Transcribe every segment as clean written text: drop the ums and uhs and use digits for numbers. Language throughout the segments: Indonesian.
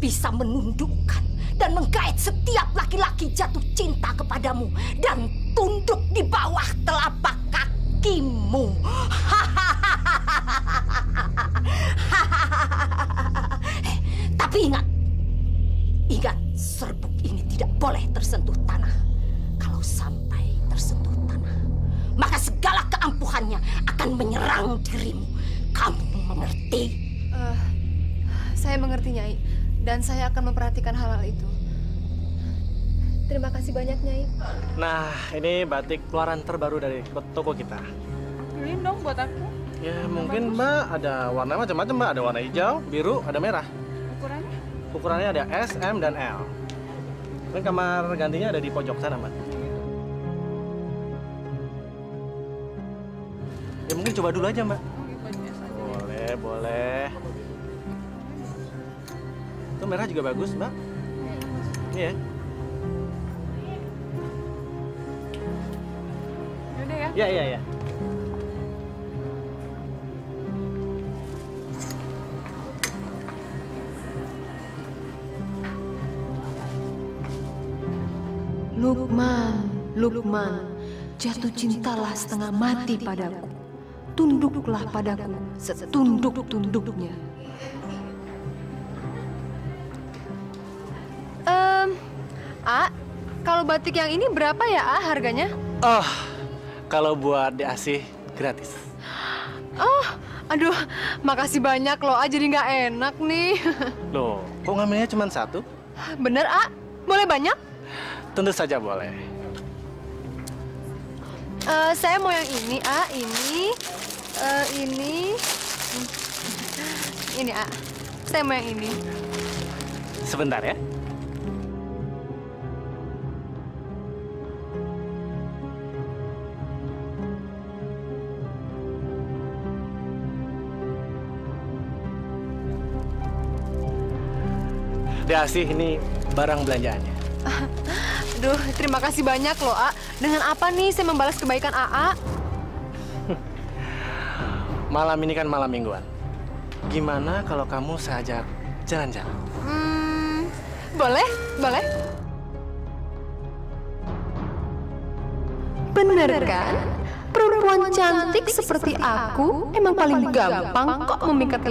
bisa menundukkan dan menggait setiap laki-laki jatuh cinta kepadamu dan tunduk di bawah telapak kakimu. Tapi ingat, serbuk ini tidak boleh tersentuh tanah. Kalau sampai tersentuh tanah, maka segala keampuhannya akan menyerang dirimu. Kamu mengerti? Saya mengerti, Nyai. Dan saya akan memperhatikan hal-hal itu. Terima kasih banyak, Nyai. Nah, ini batik keluaran terbaru dari toko kita. Beliin dong buat aku. Ya, mungkin Mbak ada warna macam-macam, Mbak. Ada warna hijau, biru, ada merah. Ukurannya? Ukurannya ada S, M, dan L. Dan kamar gantinya ada di pojok sana, Mbak. Ya, mungkin coba dulu aja, Mbak. Boleh, boleh. Itu merah juga bagus, Mbak. Iya. Yaudah ya. Iya, iya, iya. Lukman, Lukman, jatuh cintalah setengah mati padaku. Tunduklah padaku setunduk-tunduknya. Kalau batik yang ini berapa ya, harganya? Oh, kalau buat diasih gratis. Oh, aduh, makasih banyak loh, jadi nggak enak nih. Loh, kok ngambilnya cuma satu? Bener, boleh banyak? Tentu saja boleh. Saya mau yang ini, ini, Saya mau yang ini. Sebentar ya. Diasih, ini barang belanjaannya. Aduh, terima kasih banyak loh, Dengan apa nih saya membalas kebaikan AA? Malam ini kan malam mingguan. Gimana kalau kamu saya ajak jalan-jalan? Boleh, boleh. Bener kan? Perempuan cantik seperti aku emang paling gampang kok memikat.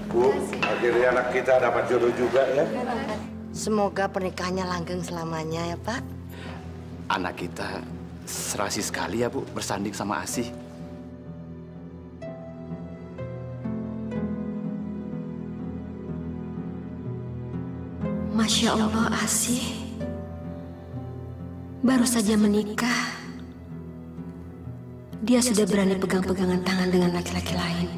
Bu, akhirnya anak kita dapat jodoh juga ya. Semoga pernikahannya langgeng selamanya ya, Pak. Anak kita serasi sekali ya, Bu, bersanding sama Asih. Masya Allah, Asih. Baru saja menikah. Dia sudah berani pegang-pegangan tangan dengan laki-laki lain.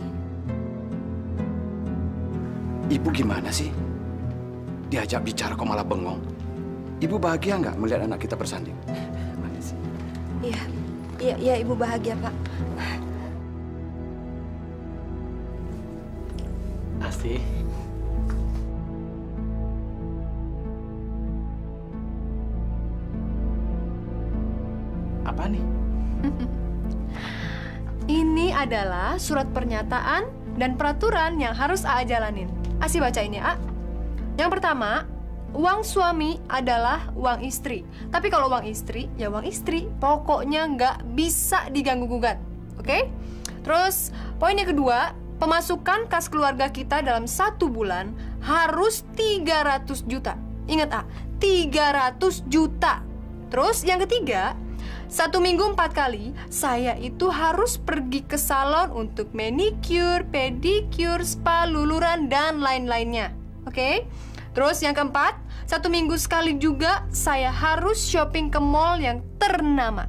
Ibu gimana sih? Diajak bicara kok malah bengong. Ibu bahagia nggak melihat anak kita bersanding? Iya, Ibu bahagia, Pak. Asti. Apa nih? Ini adalah surat pernyataan dan peraturan yang harus A jalanin. Asi bacain ya, A. Yang pertama, uang suami adalah uang istri. Tapi kalau uang istri, ya uang istri. Pokoknya nggak bisa diganggu-gugat. Oke? Terus, poin yang kedua, pemasukan kas keluarga kita dalam 1 bulan harus 300 juta. Ingat, A, 300 juta. Terus, yang ketiga, 1 minggu 4 kali, saya itu harus pergi ke salon untuk manicure, pedicure, spa, luluran, dan lain-lainnya. Oke? Terus yang keempat, 1 minggu sekali juga saya harus shopping ke mall yang ternama.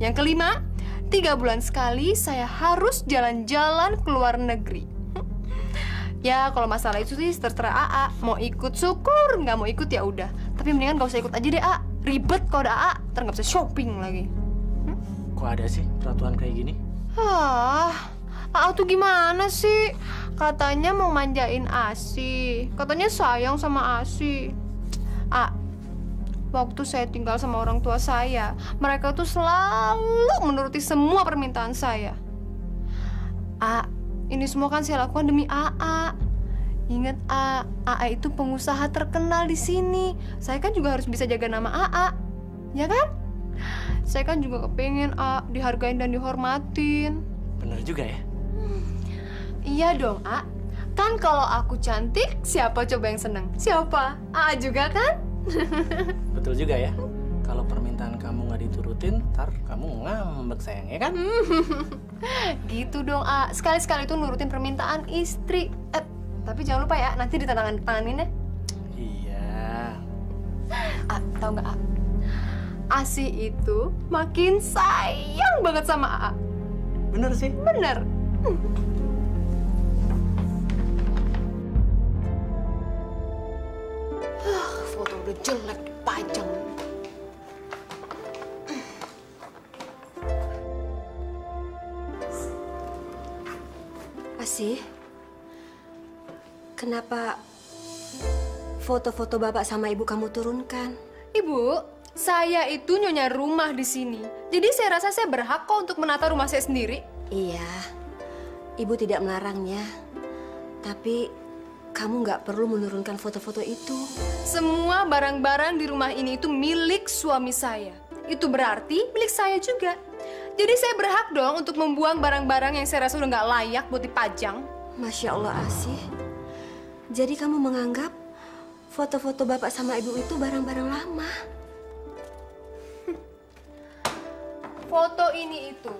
Yang kelima, 3 bulan sekali saya harus jalan-jalan ke luar negeri. Ya, kalau masalah itu sih terserah AA. Mau ikut syukur, nggak mau ikut ya udah. Tapi mendingan gak usah ikut aja deh, A. Ribet kalau ada AA, ntar nggak bisa shopping lagi. Kok ada sih peraturan kayak gini? AA tuh gimana sih? Katanya mau manjain Asi. Katanya sayang sama Asi. Waktu saya tinggal sama orang tua saya, mereka tuh selalu menuruti semua permintaan saya. Ini semua kan saya lakukan demi AA. Ingat, AA itu pengusaha terkenal di sini. Saya kan juga harus bisa jaga nama AA, ya kan? Saya kan juga kepengen dihargain dan dihormatin. Bener juga ya? Iya dong, A. Kan kalau aku cantik, siapa coba yang seneng? Siapa? AA juga kan? Betul juga ya. Kalau permintaan kamu nggak diturutin, ntar kamu ngambek sayang, ya kan? Gitu dong, A. Sekali-sekali tuh nurutin permintaan istri. Tapi jangan lupa ya, nanti ditandatanganin ya. Iya. Tahu nggak, A? Asi itu makin sayang banget sama A. Bener sih. Bener. Foto udah jelek dipajang. Asi, kenapa foto-foto bapak sama ibu kamu turunkan? Ibu, saya itu nyonya rumah di sini. Jadi saya rasa saya berhak kok untuk menata rumah saya sendiri. Iya, ibu tidak melarangnya. Tapi kamu nggak perlu menurunkan foto-foto itu. Semua barang-barang di rumah ini itu milik suami saya. Itu berarti milik saya juga. Jadi saya berhak dong untuk membuang barang-barang yang saya rasa udah nggak layak buat dipajang. Masya Allah, Asi. Jadi kamu menganggap foto-foto bapak sama ibu itu barang-barang lama? Foto ini itu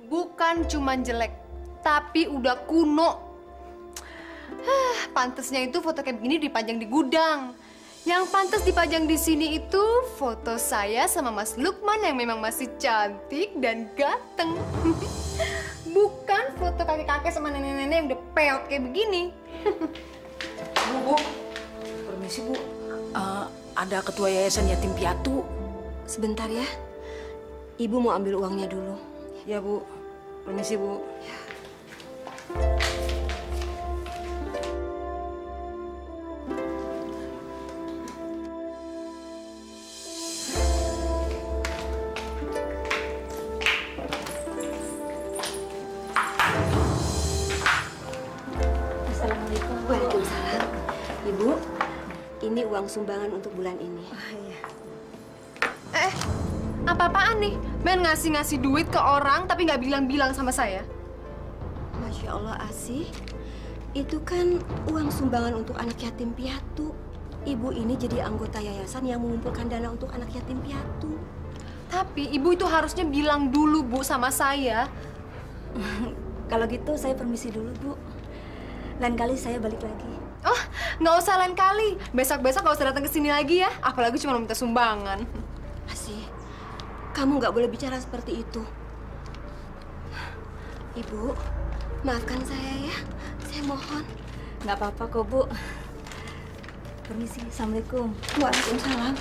bukan cuman jelek, tapi udah kuno. Pantesnya itu foto kayak begini dipajang di gudang. Yang pantas dipajang di sini itu foto saya sama Mas Lukman yang memang masih cantik dan ganteng. Bukan foto kakek-kakek sama nenek-nenek yang udah peot kayak begini. Bu, permisi Bu. Ada ketua yayasan yatim piatu. Sebentar ya, ibu mau ambil uangnya dulu. Ya Bu, permisi Bu. Waalaikumsalam. Ibu, ini uang sumbangan untuk bulan ini. Apa-apaan nih? Men ngasih-ngasih duit ke orang tapi nggak bilang-bilang sama saya. Masya Allah, Asi. Itu kan uang sumbangan untuk anak yatim piatu. Ibu ini jadi anggota yayasan yang mengumpulkan dana untuk anak yatim piatu. Tapi ibu itu harusnya bilang dulu, Bu, sama saya. Kalau gitu saya permisi dulu, Bu. Lain kali saya balik lagi. Oh, nggak usah lain kali. Besok-besok nggak usah datang ke sini lagi ya. Apalagi cuma minta sumbangan. Asi, kamu nggak boleh bicara seperti itu. Ibu, maafkan saya ya. Saya mohon. Nggak apa-apa kok, Bu. Permisi, Assalamualaikum. Waalaikumsalam.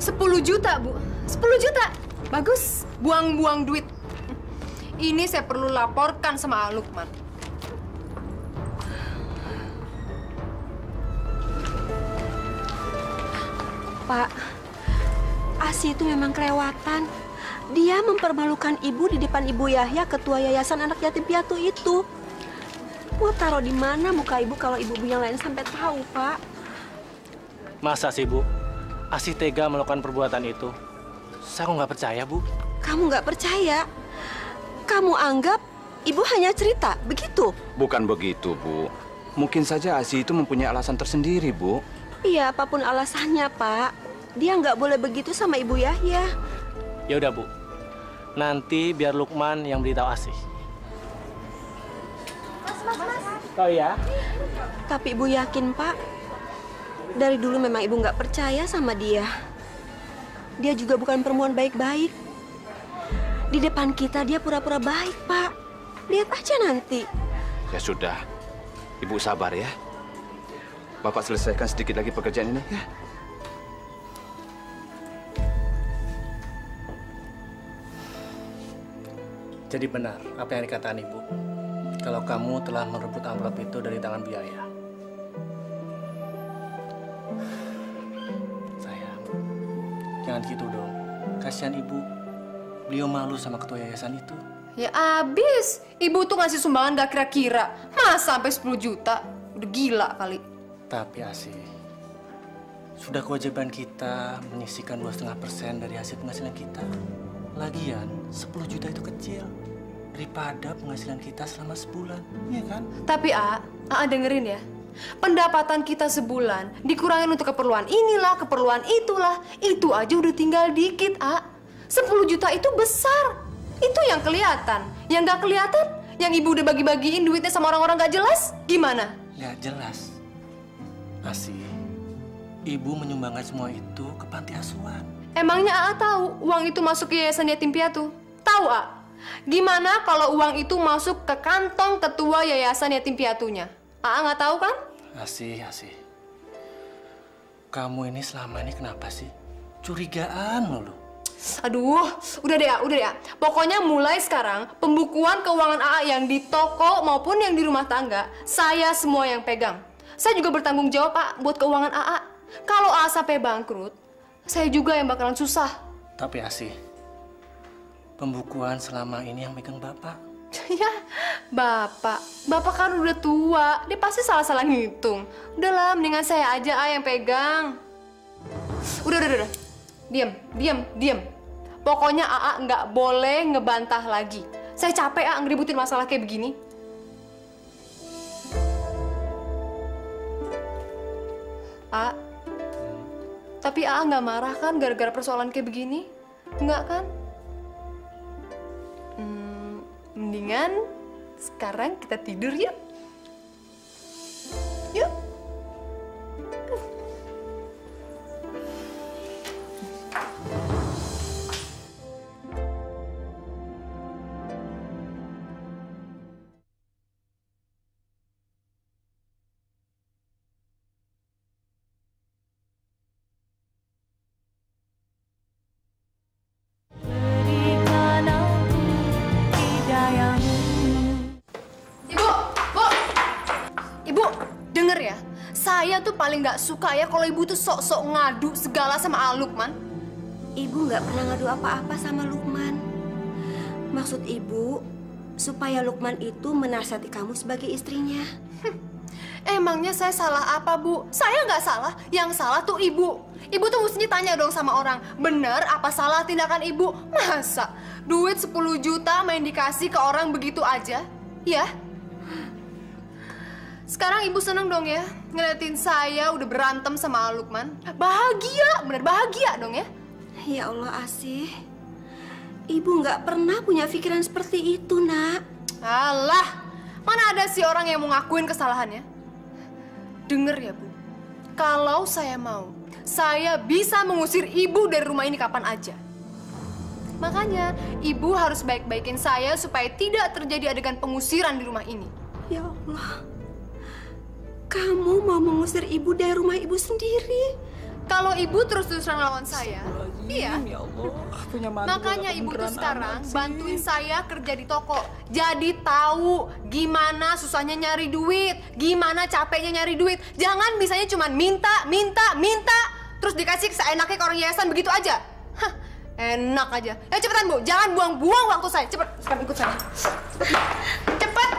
10 juta, Bu. 10 juta. Bagus. Buang-buang duit. Ini saya perlu laporkan sama Lukman. Pak, Asi itu memang kelewatan. Dia mempermalukan ibu di depan Ibu Yahya, ketua yayasan anak yatim piatu itu. Mau taruh di mana muka ibu kalau ibu yang lain sampai tahu, Pak? Masa sih, Bu? Asi tega melakukan perbuatan itu? Saya kok nggak percaya, Bu. Kamu nggak percaya? Kamu anggap ibu hanya cerita, begitu? Bukan begitu, Bu. Mungkin saja Asi itu mempunyai alasan tersendiri, Bu. Iya, apapun alasannya, Pak. Dia nggak boleh begitu sama Ibu Yahya. Ya udah, Bu. Nanti biar Lukman yang beritahu Asi. Oh ya? Tapi Ibu yakin, Pak, dari dulu memang Ibu nggak percaya sama dia. Dia juga bukan perempuan baik-baik. Di depan kita dia pura-pura baik, Pak. Lihat aja nanti. Ya sudah, Ibu sabar ya. Bapak selesaikan sedikit lagi pekerjaan ini ya. Jadi benar apa yang dikatakan Ibu. Kalau kamu telah merebut amplop itu dari tangan Bu Yahya. Sayang, jangan gitu dong. Kasihan Ibu. Beliau malu sama ketua yayasan itu. Ya abis. Ibu tuh ngasih sumbangan gak kira-kira. Masa sampai 10 juta? Udah gila kali. Tapi Asi, sudah kewajiban kita menyisihkan 2,5% dari hasil penghasilan kita. Lagian 10 juta itu kecil daripada penghasilan kita selama sebulan, iya kan? Tapi A dengerin ya. Pendapatan kita sebulan dikurangin untuk keperluan inilah, keperluan itulah. Itu aja udah tinggal dikit, A. 10 juta itu besar. Itu yang kelihatan. Yang gak kelihatan, yang ibu udah bagi-bagiin duitnya sama orang-orang gak jelas, gimana? Gak jelas. Asi, ibu menyumbangkan semua itu ke panti asuhan. Emangnya A tahu uang itu masuk ke yayasan yatim piatu? Tahu A? Gimana kalau uang itu masuk ke kantong ketua yayasan yatim piatunya? A nggak tahu kan? Asi. Kamu ini selama ini kenapa sih? Curigaan mulu. Aduh, udah deh ya. Pokoknya mulai sekarang, pembukuan keuangan AA yang di toko maupun yang di rumah tangga, saya semua yang pegang. Saya juga bertanggung jawab, Pak, buat keuangan AA. Kalau AA sampai bangkrut, saya juga yang bakalan susah. Tapi Asi, pembukuan selama ini yang megang Bapak. Ya, Bapak kan udah tua, dia pasti salah-salah ngitung. Udahlah, mendingan saya aja yang pegang. Udah. Diam. Pokoknya AA nggak boleh ngebantah lagi. Saya capek ngeributin masalah kayak begini. Tapi AA nggak marah kan gara-gara persoalan kayak begini? Nggak kan? Mendingan sekarang kita tidur yuk. Yuk. Saya tuh paling nggak suka ya kalau ibu tuh sok-sok ngadu segala sama Lukman. Ibu nggak pernah ngadu apa-apa sama Lukman. Maksud ibu supaya Lukman itu menasihati kamu sebagai istrinya. Emangnya saya salah apa, Bu? Saya nggak salah. Yang salah tuh ibu. Ibu tuh mestinya tanya dong sama orang, bener apa salah tindakan ibu? Masa duit 10 juta main dikasih ke orang begitu aja? Ya? Sekarang ibu seneng dong ya ngeliatin saya udah berantem sama Lukman. Bahagia, bener bahagia dong ya. Ya Allah, Asih. Ibu nggak pernah punya pikiran seperti itu, Nak. Alah, mana ada sih orang yang mau ngakuin kesalahannya? Dengar ya, Bu. Kalau saya mau, saya bisa mengusir ibu dari rumah ini kapan aja. Makanya, ibu harus baik-baikin saya supaya tidak terjadi adegan pengusiran di rumah ini. Ya Allah, kamu mau mengusir ibu dari rumah ibu sendiri? Kalau ibu terus-terusan lawan saya, iya. Ya Allah, punya mantu. Makanya ibu tuh sekarang bantuin saya kerja di toko. Jadi tahu gimana susahnya nyari duit, gimana capeknya nyari duit. Jangan bisanya cuma minta, terus dikasih seenaknya ke orang yayasan begitu aja. Hah, enak aja. Ya cepetan Bu, jangan buang-buang waktu saya. Cepet, sekarang ikut saya. Cepet.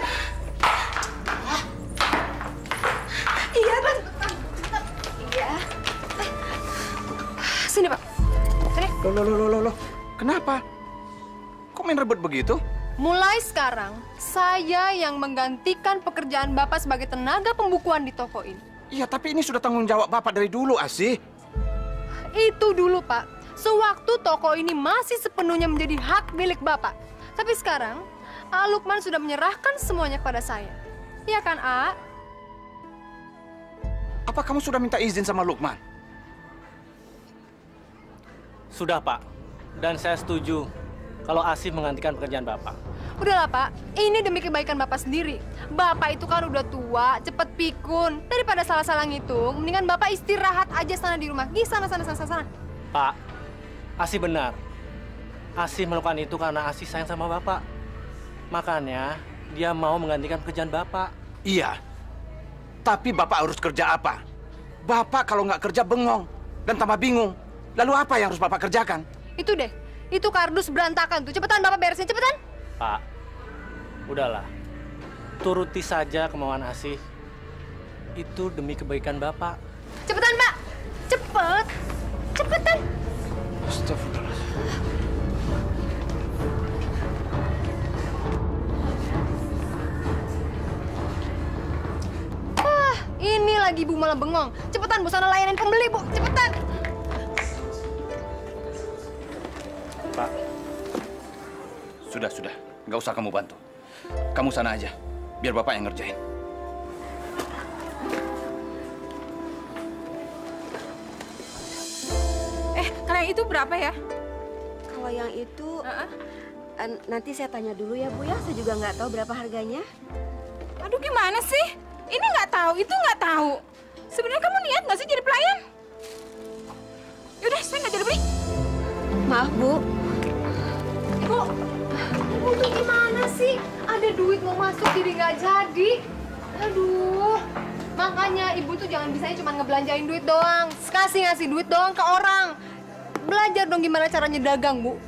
Iya, Bang. Iya. Sini, Pak. Sini. Loh. Kenapa? Kok main rebut begitu? Mulai sekarang, saya yang menggantikan pekerjaan Bapak sebagai tenaga pembukuan di toko ini. Iya, tapi ini sudah tanggung jawab Bapak dari dulu, Asih. Itu dulu, Pak. Sewaktu toko ini masih sepenuhnya menjadi hak milik Bapak. Tapi sekarang, A. Lukman sudah menyerahkan semuanya kepada saya. Iya kan, A? Apa kamu sudah minta izin sama Lukman? Sudah, Pak. Dan saya setuju kalau Asih menggantikan pekerjaan Bapak. Udahlah, Pak. Ini demi kebaikan Bapak sendiri. Bapak itu kan udah tua, cepet pikun. Daripada salah-salah ngitung, mendingan Bapak istirahat aja sana di rumah. Gi, sana. Pak, Asih benar. Asih melakukan itu karena Asih sayang sama Bapak. Makanya dia mau menggantikan pekerjaan Bapak. Iya. Tapi Bapak harus kerja apa? Bapak kalau nggak kerja bengong dan tambah bingung. Lalu apa yang harus Bapak kerjakan? Itu deh. Itu kardus berantakan tuh. Cepetan Bapak beresin, cepetan. Pak, udahlah. Turuti saja kemauan Asih. Itu demi kebaikan Bapak. Cepetan, Pak. Cepetan. Astagfirullahaladzim. Ini lagi Bu malah bengong. Cepetan Bu, sana layanin pembeli Bu. Cepetan. Pak. Sudah. Nggak usah kamu bantu. Kamu sana aja. Biar Bapak yang ngerjain. Kalau yang itu berapa ya? Kalau yang itu, nanti saya tanya dulu ya Bu ya. Saya juga nggak tahu berapa harganya. Aduh gimana sih? Ini nggak tahu, itu nggak tahu. Sebenarnya kamu niat nggak sih jadi pelayan? Yaudah, saya nggak jadi beli. Maaf Bu. Ibu tuh gimana sih? Ada duit mau masuk jadi nggak jadi. Aduh. Makanya ibu tuh jangan bisanya cuma ngebelanjain duit doang. Ngasih duit doang ke orang. Belajar dong gimana caranya dagang, Bu.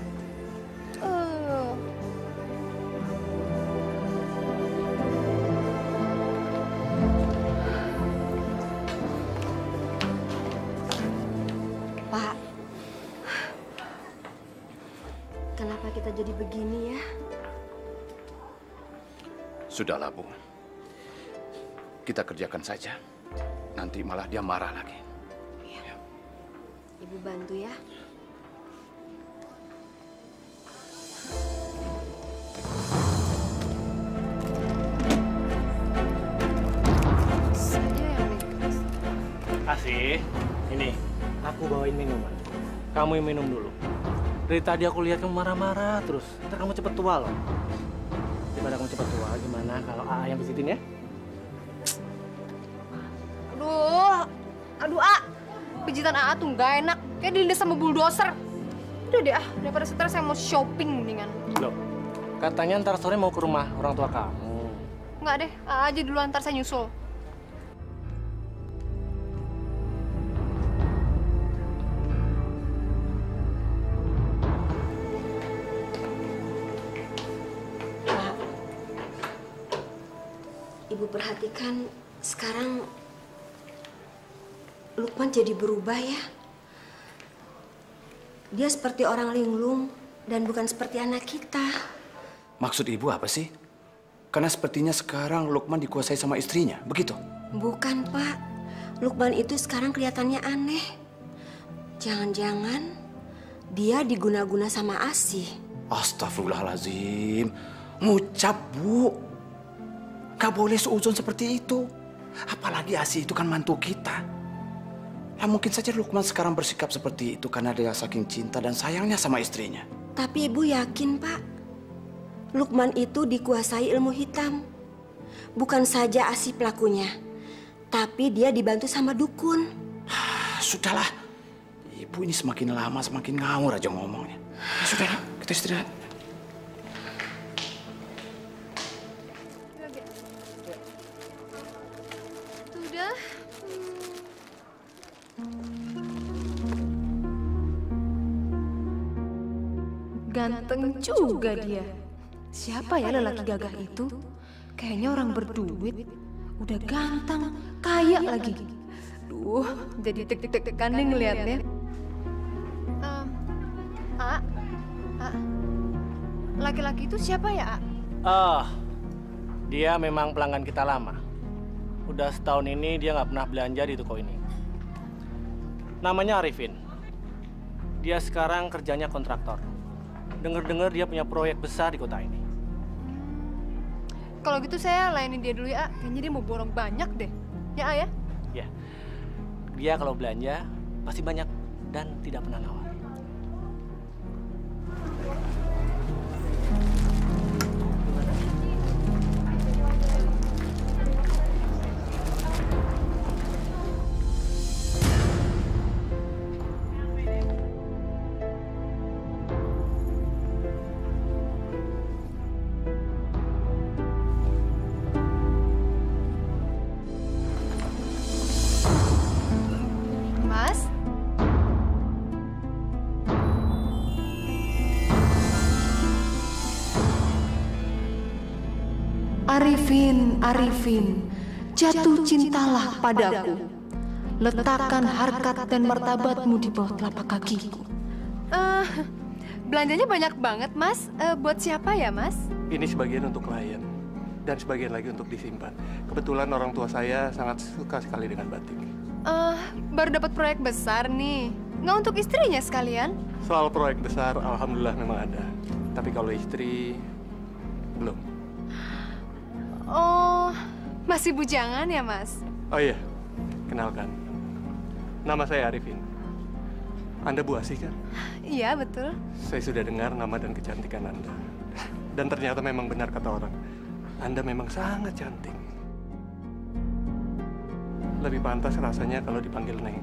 Pak, kenapa kita jadi begini ya? Sudahlah, Bu. Kita kerjakan saja. Nanti malah dia marah lagi. Iya. Ibu bantu ya. Asih, ini aku bawain minuman. Kamu yang minum dulu. Dari tadi aku lihat kamu marah-marah terus. Ntar kamu cepet tua loh. Daripada kamu cepet tua, gimana kalau AA yang pijitin ya? Aduh, A. Pijitan AA tuh nggak enak. Kayak dilindas sama bulldozer. Udah deh, daripada stres saya mau shopping mendingan. Loh, katanya ntar sore mau ke rumah orang tua kamu. Nggak deh, AA aja dulu, ntar saya nyusul. Ibu perhatikan sekarang Lukman jadi berubah ya. Dia seperti orang linglung dan bukan seperti anak kita. Maksud Ibu apa sih? Karena sepertinya sekarang Lukman dikuasai sama istrinya, begitu? Bukan, Pak. Lukman itu sekarang kelihatannya aneh. Jangan-jangan dia diguna-guna sama Asih. Astagfirullahaladzim. Ngucap, Bu. Gak boleh seuzon seperti itu. Apalagi Asih itu kan mantu kita. Ya mungkin saja Lukman sekarang bersikap seperti itu karena dia saking cinta dan sayangnya sama istrinya. Tapi Ibu yakin, Pak, Lukman itu dikuasai ilmu hitam. Bukan saja Asih pelakunya, tapi dia dibantu sama dukun. Sudahlah, Ibu ini semakin lama semakin ngawur aja ngomongnya. Sudahlah, kita istirahat. Sudah. Ganteng juga dia. Siapa ya lelaki gagah itu? Kayaknya orang berduit. Udah ganteng, kaya lagi. Duh, jadi deg-degan nih ngeliatnya. Laki-laki itu siapa ya, Dia memang pelanggan kita lama. Udah setahun ini dia nggak pernah belanja di toko ini. Namanya Arifin. Dia sekarang kerjanya kontraktor. Dengar-dengar dia punya proyek besar di kota ini. Kalau gitu saya layanin dia dulu ya, kayaknya dia mau borong banyak deh. Ya, ya? Ya. Dia kalau belanja pasti banyak dan tidak pernah nawar. Arifin, jatuh cintalah padaku. Letakkan harkat dan martabatmu di bawah telapak kakiku. Belanjanya banyak banget, Mas. Buat siapa ya, Mas? Ini sebagian untuk klien dan sebagian lagi untuk disimpan. Kebetulan orang tua saya sangat suka sekali dengan batik. Baru dapat proyek besar nih. Nggak untuk istrinya sekalian? Soal proyek besar, alhamdulillah memang ada. Tapi kalau istri, belum. Oh, masih bujangan ya, Mas? Oh iya, kenalkan. Nama saya Arifin. Anda Bu Asih kan? Iya, betul. Saya sudah dengar nama dan kecantikan Anda. Dan ternyata memang benar kata orang. Anda memang sangat cantik. Lebih pantas rasanya kalau dipanggil Neng.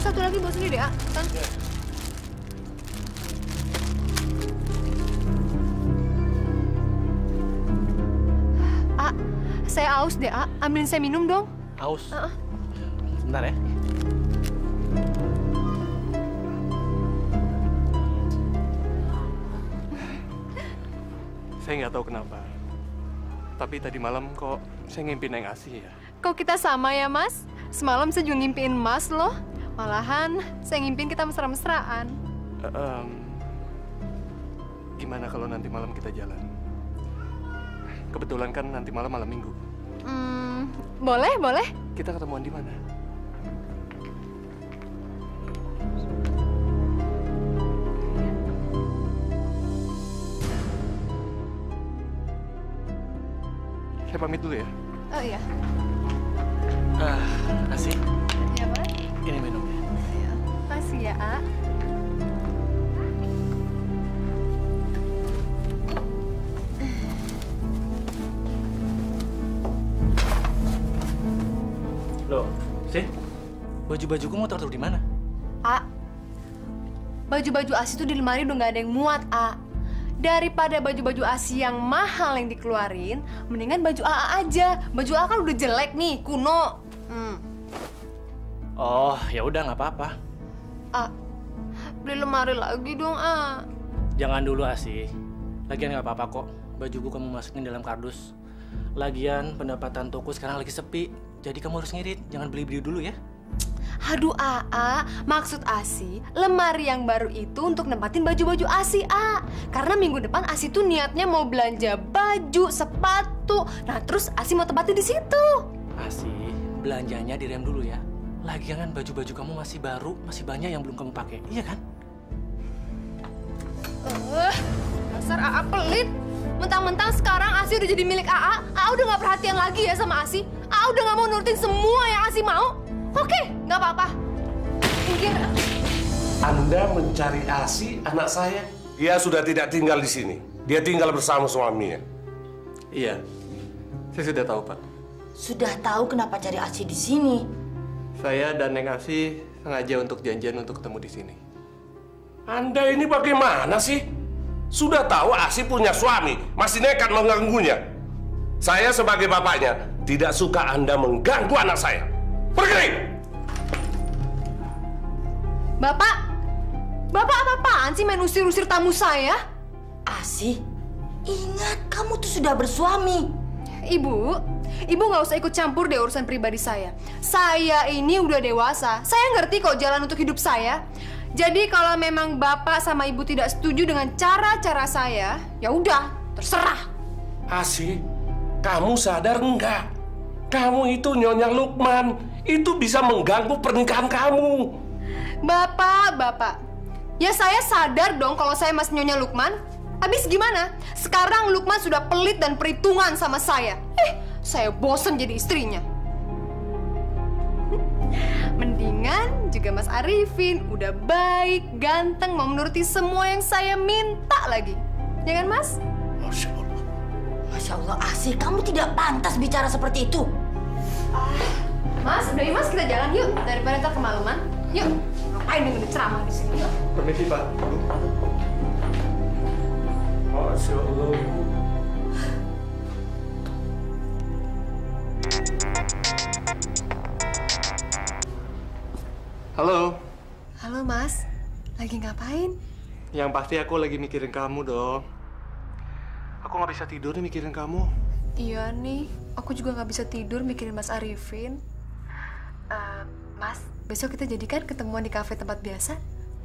Satu lagi bawa sendiri, A. Kan? A, saya aus deh, A. Ambilin saya minum dong. Aus? Sebentar ya. Saya nggak tahu kenapa. Tapi tadi malam kok saya ngimpi Neng Asih ya? Kok kita sama ya, Mas? Semalam saya juga ngimpiin Mas loh. Malahan saya ngimpiin kita mesra-mesraan. Gimana kalau nanti malam kita jalan? Kebetulan kan nanti malam Minggu. Boleh, boleh. Kita ketemuan di mana? Saya pamit dulu ya. Oh iya. Asih. Iya, Mas. Ini minumnya. Iya. Makasih ya, A. Loh, sih? Baju-bajuku mau taruh di mana? A, baju-baju Asi tuh di lemari udah nggak ada yang muat, A. Daripada baju-baju Asi yang mahal yang dikeluarin, mendingan baju AA aja. Baju AA kan udah jelek nih, kuno. Oh, ya udah nggak apa-apa. A, beli lemari lagi dong, A. Jangan dulu, Asih. Lagian nggak apa-apa kok. Bajuku kamu masukin dalam kardus. Lagian pendapatan toko sekarang lagi sepi. Jadi kamu harus ngirit, jangan beli-beli dulu ya. Aduh, AA, maksud Asi, lemari yang baru itu untuk nempatin baju-baju Asi, A. Karena minggu depan Asi tuh niatnya mau belanja baju, sepatu, foto. Nah, terus Asi mau tempatin di situ. Asi, belanjanya direm dulu ya. Lagian kan baju-baju kamu masih baru, masih banyak yang belum kamu pakai. Iya kan? Dasar AA pelit. Mentang-mentang sekarang Asi udah jadi milik AA udah nggak perhatian lagi ya sama Asi. AA udah nggak mau nurutin semua yang Asi mau. Oke, nggak apa-apa. Mungkin Anda mencari Asi, anak saya? Dia sudah tidak tinggal di sini. Dia tinggal bersama suaminya. Iya, saya sudah tahu, Pak. Sudah tahu kenapa cari Asi di sini? Saya dan Neng Asi sengaja untuk janjian untuk ketemu di sini. Anda ini bagaimana sih? Sudah tahu Asi punya suami, masih nekat mengganggunya. Saya sebagai bapaknya tidak suka Anda mengganggu anak saya. Pergi! Bapak apa-apaan sih main usir-usir tamu saya? Asi, ingat kamu tuh sudah bersuami. Ibu nggak usah ikut campur deh urusan pribadi saya. Saya ini udah dewasa. Saya ngerti kok jalan untuk hidup saya. Jadi kalau memang Bapak sama Ibu tidak setuju dengan cara-cara saya, ya udah, terserah. Asi, kamu sadar enggak? Kamu itu Nyonya Lukman. Itu bisa mengganggu pernikahan kamu. Bapak. Ya saya sadar dong kalau saya masih Nyonya Lukman. Habis gimana? Sekarang Lukman sudah pelit dan perhitungan sama saya. Saya bosan jadi istrinya. Mendingan juga Mas Arifin. Udah baik, ganteng, mau menuruti semua yang saya minta lagi. Ya kan, Mas? Masya Allah. Masya Allah, Asi, kamu tidak pantas bicara seperti itu. Mas, udah Mas, kita jalan yuk. Daripada ntar kemalaman. Yuk. Ngapain dengerin ceramah di sini? Yuk. Permisi, Pak. Masya Allah. Halo. Halo, Mas. Lagi ngapain? Yang pasti aku lagi mikirin kamu dong. Aku nggak bisa tidur nih mikirin kamu. Iya nih, aku juga nggak bisa tidur mikirin Mas Arifin. Mas, besok kita jadikan ketemuan di kafe tempat biasa?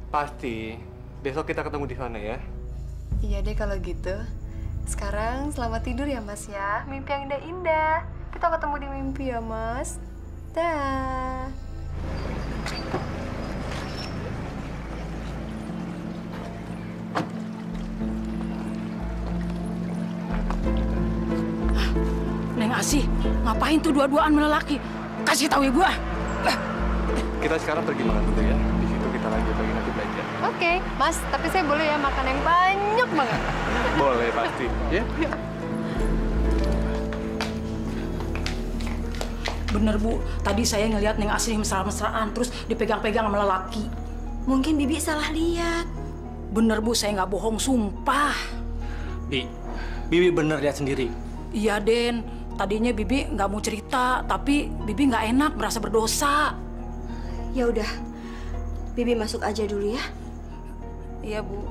Pasti. Besok kita ketemu di sana ya. Iya deh kalau gitu. Sekarang selamat tidur ya Mas ya. Mimpi yang indah-indah. Kita ketemu di mimpi ya Mas. Dah. Neng Asi, ngapain tuh dua-duaan melelaki? Kasih tahu ibu ah. Kita sekarang pergi makan dulu ya. Di situ kita lanjut lagi nanti belanja. Oke, Mas. Tapi saya boleh ya makan yang banyak banget. Boleh pasti. Ya. Bener Bu, tadi saya ngelihat Neng Asi mesra-mesraan terus dipegang-pegang sama lelaki. Mungkin Bibi salah lihat. Bener Bu, saya nggak bohong, sumpah. Bibi bener lihat sendiri. Iya Den, tadinya Bibi nggak mau cerita, tapi Bibi nggak enak, merasa berdosa. Ya udah, Bibi masuk aja dulu ya. Iya Bu.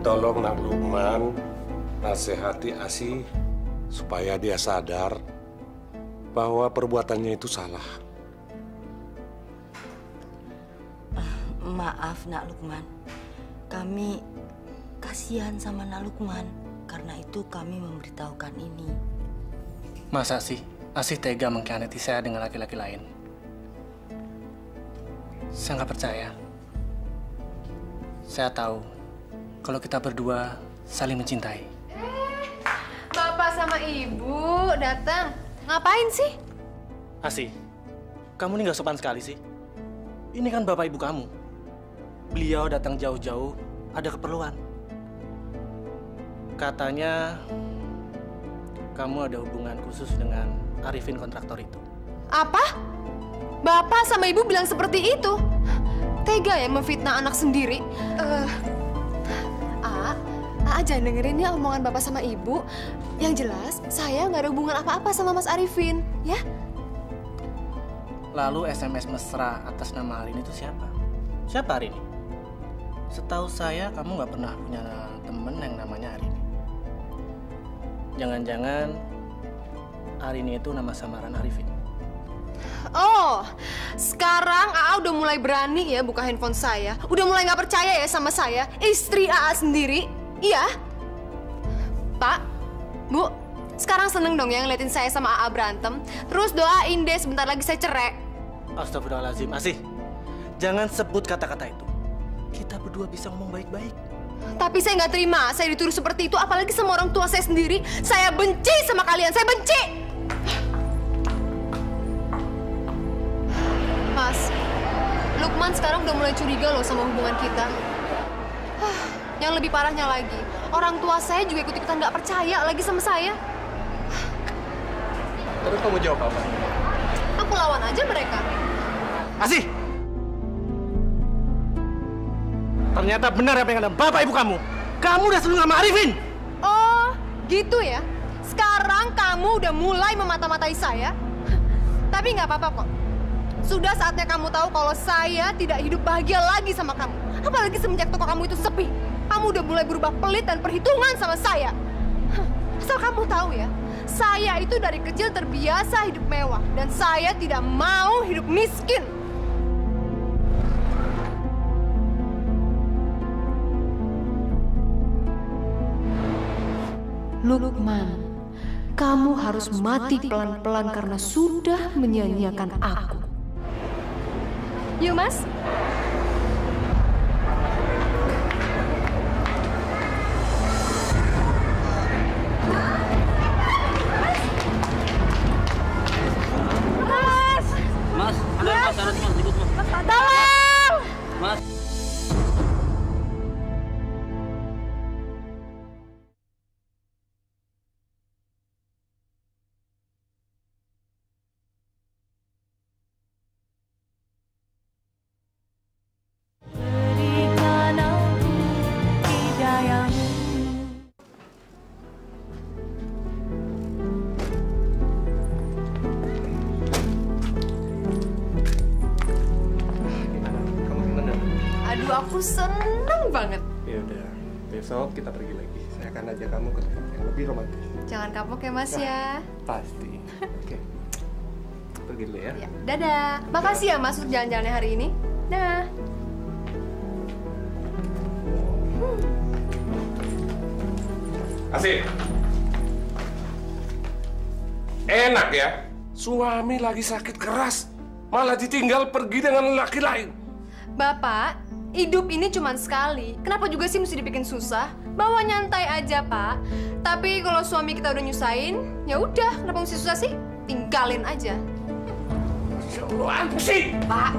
Tolong Nak Lukman, nasihati Asi supaya dia sadar bahwa perbuatannya itu salah. Maaf Nak Lukman, kami kasihan sama Nak Lukman. Karena itu kami memberitahukan ini. Masa sih Asi tega mengkhianati saya dengan laki-laki lain? Saya nggak percaya. Saya tahu kalau kita berdua saling mencintai. Bapak sama Ibu datang. Ngapain sih? Asi, kamu ini nggak sopan sekali sih. Ini kan bapak ibu kamu. Beliau datang jauh-jauh, ada keperluan. Katanya kamu ada hubungan khusus dengan Arifin kontraktor itu. Apa? Bapak sama Ibu bilang seperti itu? Tega ya memfitnah anak sendiri? Jangan dengerin ya omongan Bapak sama Ibu. Yang jelas, saya nggak ada hubungan apa-apa sama Mas Arifin, ya? Lalu SMS mesra atas nama Arini itu siapa? Siapa Arini? Setahu saya kamu nggak pernah punya temen yang namanya Arini. Jangan-jangan Arini itu nama samaran Arifin. Oh, sekarang AA udah mulai berani ya buka handphone saya. Udah mulai nggak percaya ya sama saya, istri AA sendiri. Iya. Pak, Bu, sekarang seneng dong ya ngeliatin saya sama AA berantem. Terus doain deh sebentar lagi saya cerai. Astagfirullahaladzim, Asih. Jangan sebut kata-kata itu. Kita berdua bisa ngomong baik-baik. Tapi saya nggak terima, saya dituduh seperti itu, apalagi sama orang tua saya sendiri. Saya benci sama kalian, saya benci! Mas, Lukman sekarang udah mulai curiga loh sama hubungan kita. Yang lebih parahnya lagi, orang tua saya juga ikut-ikutan nggak percaya lagi sama saya. Terus kamu jawab apa? Aku lawan aja mereka. Asih! Ternyata benar apa yang kata bapak ibu kamu. Kamu udah selingkuh sama Arifin. Oh, gitu ya? Sekarang kamu udah mulai memata-matai saya. Tapi nggak apa-apa kok. Sudah saatnya kamu tahu kalau saya tidak hidup bahagia lagi sama kamu. Apalagi semenjak toko kamu itu sepi. Kamu udah mulai berubah pelit dan perhitungan sama saya. Asal kamu tahu ya, saya itu dari kecil terbiasa hidup mewah. Dan saya tidak mau hidup miskin. Lukman, kamu harus mati pelan-pelan karena sudah menyia-nyiakan aku. Yuk, Mas. Mas, ada Mas, ada Mas, ikut Mas. Tolong! Mas. Aku seneng banget. Ya udah, besok kita pergi lagi. Saya akan ajak kamu ke tempat yang lebih romantis. Jangan kapok ya, Mas ya. Pasti. Oke. Pergi dulu ya. Dadah. Makasih ya, Mas, untuk jalan-jalannya hari ini. Dah. Asih. Enak ya. Suami lagi sakit keras, malah ditinggal pergi dengan laki lain. Bapak, hidup ini cuma sekali. Kenapa juga sih mesti dibikin susah? Bawa nyantai aja, Pak. Tapi kalau suami kita udah nyusahin, ya udah, kenapa mesti susah sih? Tinggalin aja. Sih, Pak.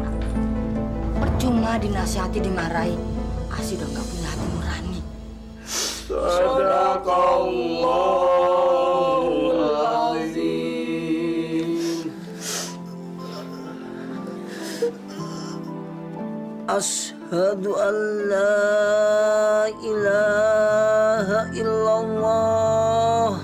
Percuma dinasihati dimarahi. Asih udah nggak punya hati nurani. Sadaqallahul azim. Ashhadu an la ilaha illallah.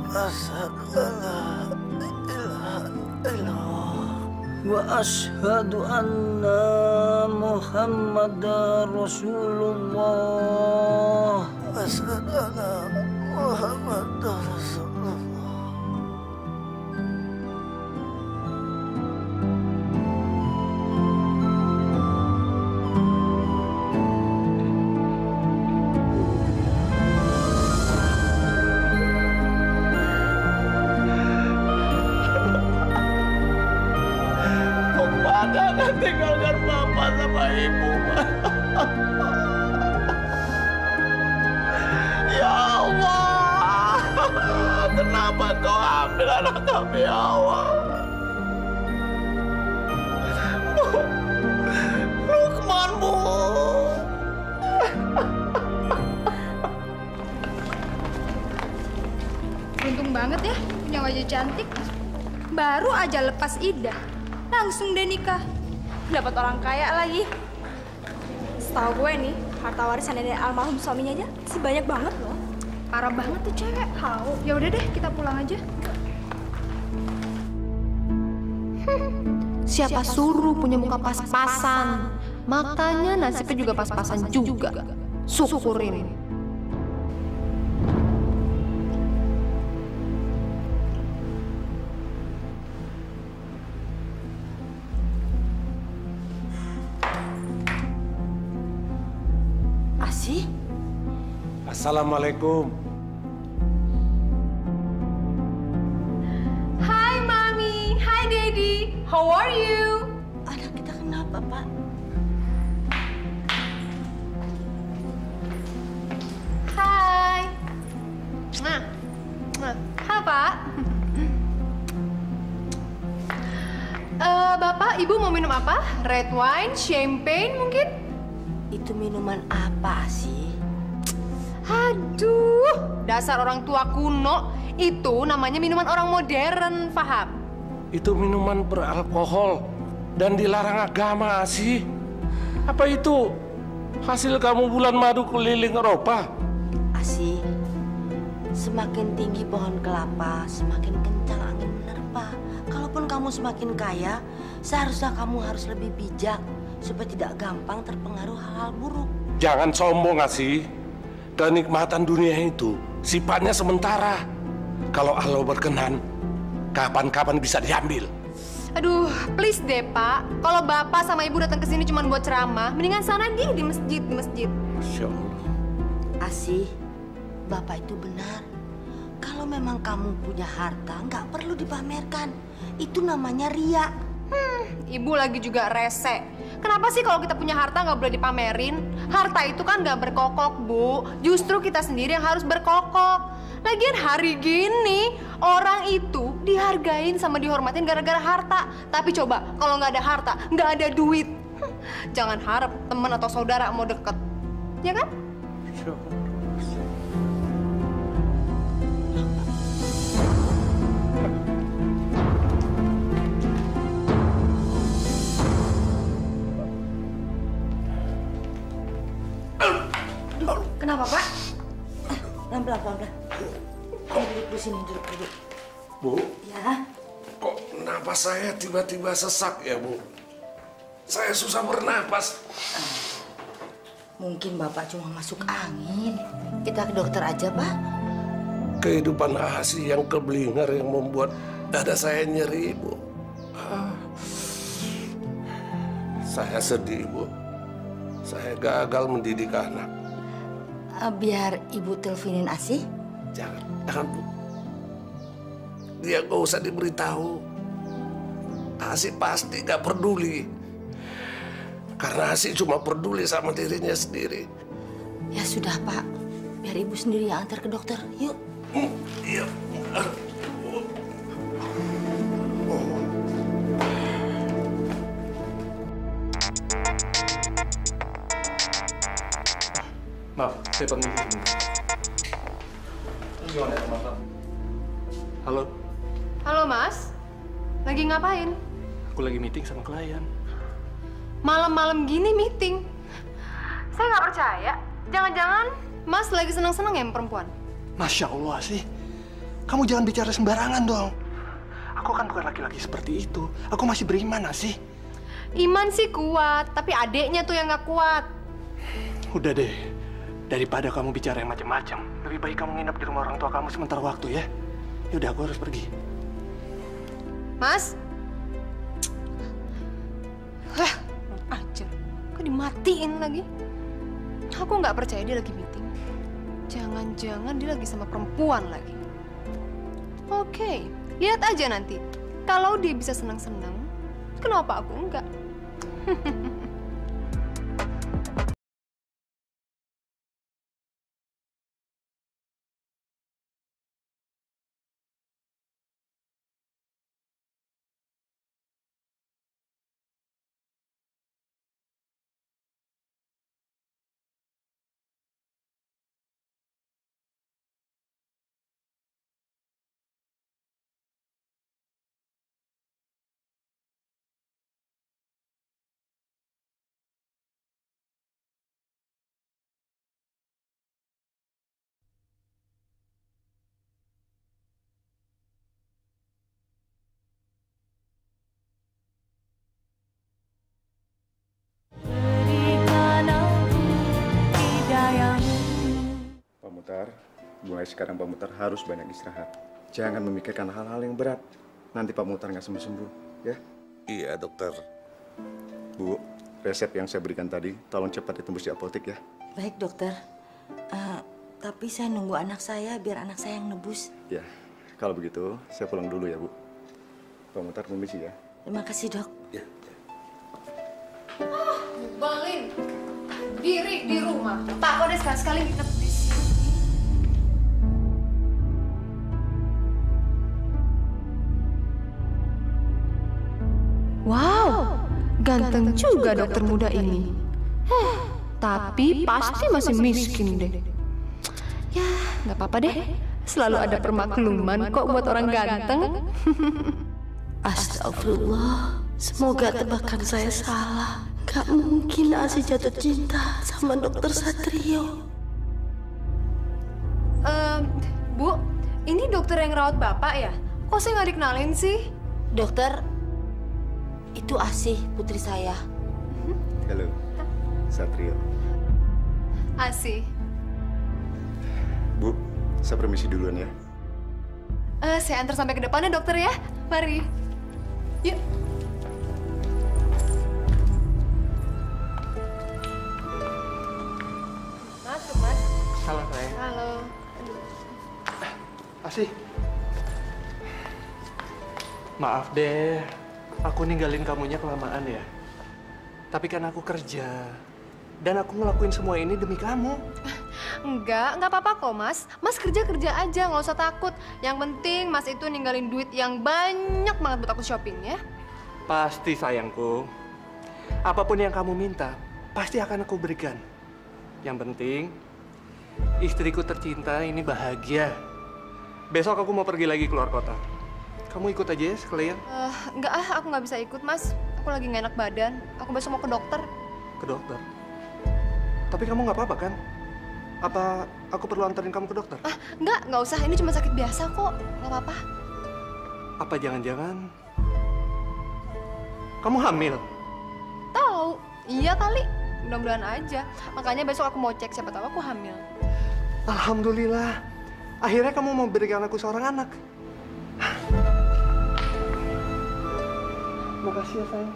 Ashhadu an la ilaha illallah. Wa ashhadu anna Muhammadar Rasulullah. Ashhadu anna Muhammadar Rasulullah. Tinggalkan bapak sama ibu. Ya Allah, kenapa kau ambil anak kami, ya Allah? Lukman, Bu. Beruntung banget ya punya wajah cantik. Baru aja lepas iddah, langsung deh nikah. Dapat orang kaya lagi. Setahu gue nih, harta warisan dari almarhum suaminya aja sih banyak banget loh. Parah banget tuh cewek. Tahu. Ya udah deh, kita pulang aja. Siapa suruh punya muka pas-pasan? Makanya nasibnya juga pas-pasan juga. Syukurin. Asih? Assalamualaikum. Hai Mami, hai Daddy, how are you? Anak kita kenapa, Pak? Hai. Hai Pak. Bapak, Ibu mau minum apa? Red wine, champagne mungkin? Itu minuman apa sih? Aduh, dasar orang tua kuno. Itu namanya minuman orang modern, paham? Itu minuman beralkohol dan dilarang agama, Asih. Apa itu hasil kamu bulan madu keliling Eropa? Asih, semakin tinggi pohon kelapa, semakin kencang angin menerpa. Kalaupun kamu semakin kaya, seharusnya kamu harus lebih bijak supaya tidak gampang terpengaruh hal-hal buruk. Jangan sombong, Asih. Kenikmatan dunia itu sifatnya sementara. Kalau Allah berkenan, kapan-kapan bisa diambil. Aduh, please deh Pak. Kalau Bapak sama Ibu datang ke sini cuma buat ceramah, mendingan sana deh di masjid. Masya Allah. Asih, Bapak itu benar. Kalau memang kamu punya harta, nggak perlu dipamerkan. Itu namanya ria. Ibu lagi juga rese. Kenapa sih kalau kita punya harta nggak boleh dipamerin? Harta itu kan nggak berkokok, Bu. Justru kita sendiri yang harus berkokok. Lagian hari gini, orang itu dihargain sama dihormatin gara-gara harta. Tapi coba, kalau nggak ada harta, nggak ada duit. Jangan harap teman atau saudara mau deket. Ya kan? Kenapa, Pak? Pelan-pelan, pelan-pelan. Duduk di sini, duduk. Bu, Ya. kok napas saya tiba-tiba sesak ya, Bu? Saya susah bernapas. Mungkin Bapak cuma masuk angin. Kita ke dokter aja, Pak. Kehidupan Asih yang keblinger yang membuat dada saya nyeri, Bu. Saya sedih, Bu. Saya gagal mendidik anak. Biar Ibu teleponin Asih. Jangan, Bu. Dia gak usah diberitahu. Asih pasti gak peduli. Karena Asih cuma peduli sama dirinya sendiri. Ya sudah, Pak. Biar Ibu sendiri yang antar ke dokter. Yuk. Iya. Maaf, saya permisi sebentar. Gimana ya, Maaf? Halo, Halo Mas, lagi ngapain? aku lagi meeting sama klien. Malam-malam gini meeting? Saya nggak percaya. Jangan-jangan Mas lagi senang-senang ya sama perempuan? Masya Allah sih, kamu jangan bicara sembarangan dong. Aku kan bukan laki-laki seperti itu. Aku masih beriman, sih. Iman sih kuat, tapi adeknya tuh yang nggak kuat. Udah deh, daripada kamu bicara yang macam-macam, lebih baik kamu nginep di rumah orang tua kamu sementara waktu ya. Yaudah, aku harus pergi. Mas? Lah, aja. Kok dimatiin lagi? Aku nggak percaya dia lagi meeting. Jangan-jangan dia lagi sama perempuan lagi. Oke, lihat aja nanti. Kalau dia bisa senang-senang, kenapa aku enggak? mulai sekarang Pak Muhtar harus banyak istirahat. Jangan memikirkan hal-hal yang berat. Nanti Pak Muhtar nggak sembuh-sembuh, ya? Iya, dokter. Bu, resep yang saya berikan tadi, tolong cepat ditembus di apotek ya. Baik, dokter. Tapi saya nunggu anak saya biar anak saya yang nebus. Ya, kalau begitu saya pulang dulu ya, Bu. Pak Muhtar permisi ya. Terima kasih, Dok. Ya. Balin, diri di rumah. Tak kok deh sekali-sekali nginep di sini. Wow, ganteng juga dokter muda ini. Tapi pasti masih miskin deh. Ya, nggak apa-apa deh. Selalu ada permakluman kok buat orang ganteng. Astagfirullah. Semoga tebakan saya salah. Gak mungkin Asi jatuh cinta sama dokter Satrio. Bu, ini dokter yang rawat Bapak ya? Kok saya nggak dikenalin sih? Dokter, itu Asi, putri saya. Halo, Satrio. Asi. Bu, saya permisi duluan ya. Saya antar sampai ke depannya dokter ya. Mari. Yuk. Masuk, Mas. Halo, sayang. Halo. Asih. Maaf deh, aku ninggalin kamunya kelamaan ya. Tapi kan aku kerja. Dan aku ngelakuin semua ini demi kamu. Nggak apa-apa kok, Mas. Mas kerja-kerja aja, nggak usah takut. Yang penting Mas itu ninggalin duit yang banyak banget buat aku shopping ya. Pasti sayangku. Apapun yang kamu minta, pasti akan aku berikan. Yang penting, istriku tercinta ini bahagia. Besok aku mau pergi lagi keluar kota. Kamu ikut aja ya sekalian. Nggak aku nggak bisa ikut, Mas. Aku lagi nggak enak badan. Aku besok mau ke dokter. Ke dokter? Tapi kamu nggak apa-apa kan? Apa aku perlu anterin kamu ke dokter? Nggak usah. Ini cuma sakit biasa kok. Nggak apa-apa. Apa jangan-jangan kamu hamil? Tahu? Iya kali. Mudah-mudahan aja. Makanya besok aku mau cek, siapa tahu aku hamil. Alhamdulillah. Akhirnya kamu mau berikan aku seorang anak. Makasih ya, sayang.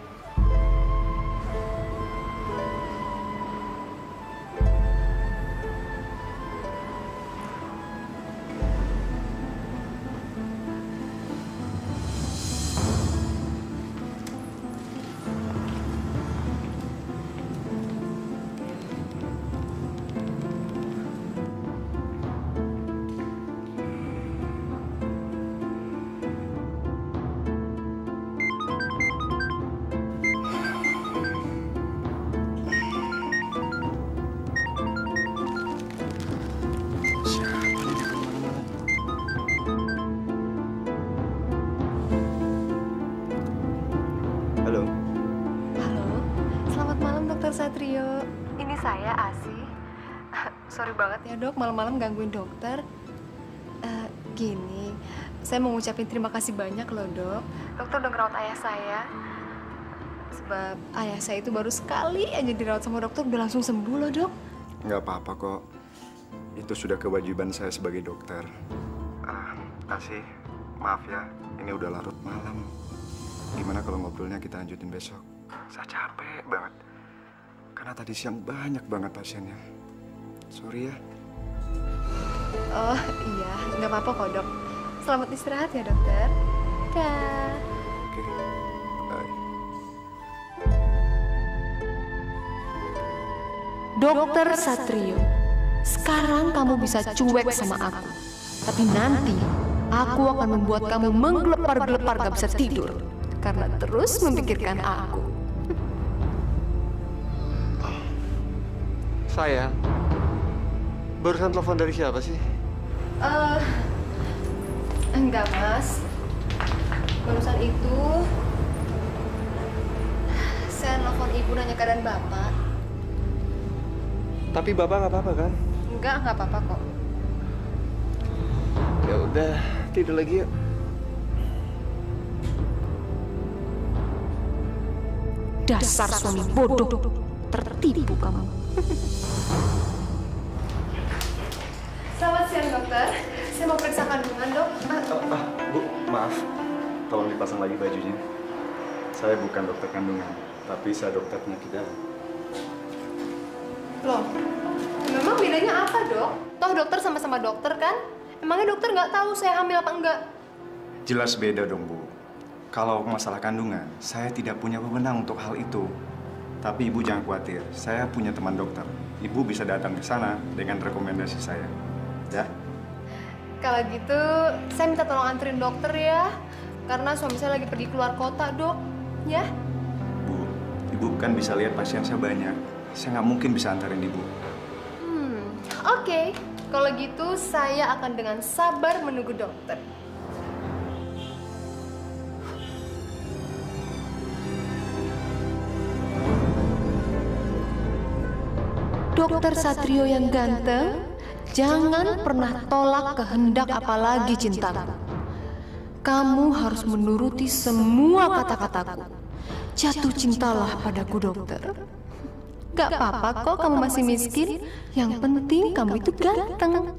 Satrio, ini saya Asi. Sorry banget ya dok, malam-malam gangguin dokter. Gini, saya mau ngucapin terima kasih banyak loh dok. Dokter udah ngerawat ayah saya. Sebab ayah saya itu baru sekali aja dirawat sama dokter udah langsung sembuh loh dok. Nggak apa-apa kok. Itu sudah kewajiban saya sebagai dokter. Asi, maaf ya, ini udah larut malam. Gimana kalau ngobrolnya kita lanjutin besok? Saya capek banget. Karena tadi siang banyak banget pasiennya. Sorry ya. Oh iya, nggak apa-apa kok dok. Selamat istirahat ya dokter. Dah. Oke, bye. Dokter Satrio, sekarang kamu bisa cuek sama aku. Tapi nanti aku akan membuat kamu menggelepar-gelepar gak bisa tidur. Karena terus memikirkan aku. Sayang, barusan telepon dari siapa sih? Enggak mas. Barusan itu saya nelfon ibu nanya keadaan bapak. Tapi bapak nggak apa-apa kan? Nggak apa-apa kok. Ya udah, tidur lagi yuk. Dasar suami bodoh, tertipu kamu. Selamat siang dokter. dokter, saya mau periksa kandungan, Dok. Bu, maaf. Tolong dipasang lagi bajunya. Saya bukan dokter kandungan, tapi saya dokter penyakit dalam. Loh, memang bedanya apa, Dok? Toh dokter sama-sama dokter kan? Emangnya dokter nggak tahu saya hamil apa enggak? Jelas beda dong, Bu. Kalau masalah kandungan, saya tidak punya wewenang untuk hal itu. Tapi Ibu jangan khawatir, saya punya teman dokter. Ibu bisa datang ke sana dengan rekomendasi saya. Ya? Kalau gitu, saya minta tolong anterin dokter ya. Karena suami saya lagi pergi keluar kota, Dok. Ya? Bu, Ibu kan bisa lihat pasien saya banyak. Saya nggak mungkin bisa antarin Ibu. Oke. Kalau gitu, saya akan dengan sabar menunggu dokter. Dokter Satrio yang ganteng, jangan pernah tolak kehendak apalagi cintaku. Kamu harus menuruti semua kata-kataku. Jatuh cintalah padaku, dokter. Gak apa-apa kok kamu masih miskin. Yang penting kamu itu ganteng.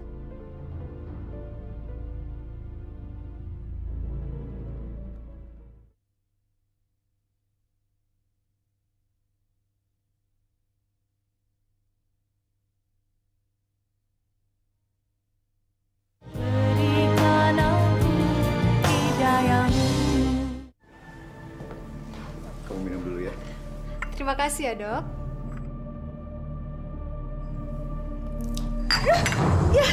Kamu minum dulu ya. Terima kasih ya, Dok. Ya,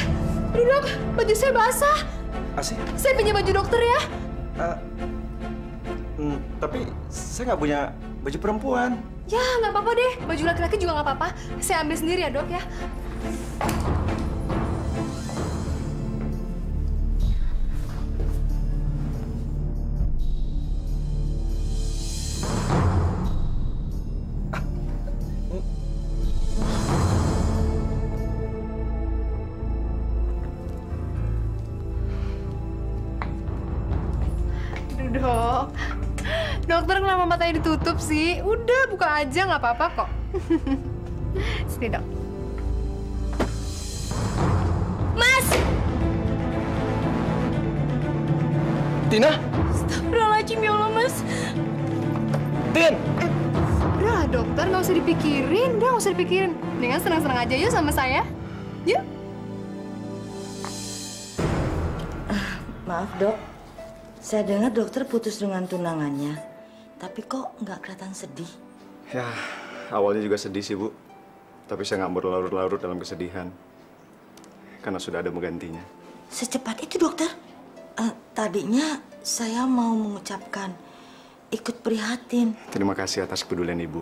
aduh Dok, baju saya basah. Asih? Saya pinjam baju dokter ya. Tapi saya nggak punya baju perempuan. Ya, nggak apa-apa deh. Baju laki-laki juga nggak apa-apa. Saya ambil sendiri ya, Dok ya. Dok, dokter kenapa matanya ditutup sih? Udah, buka aja, nggak apa-apa kok. Sini, Dok. Mas! Tina? Astagfirullahaladzim, ya Allah, Mas. Tin! Udah, dokter, nggak usah dipikirin. Udah, nggak usah dipikirin. Mendingan senang-senang aja yuk sama saya. Yuk. Maaf, Dok. Saya dengar dokter putus dengan tunangannya. Tapi kok nggak kelihatan sedih? Ya, awalnya juga sedih sih, Bu. Tapi saya nggak berlarut-larut dalam kesedihan. Karena sudah ada menggantinya. Secepat itu, dokter? Tadinya saya mau mengucapkan ikut prihatin. Terima kasih atas kepedulian Ibu.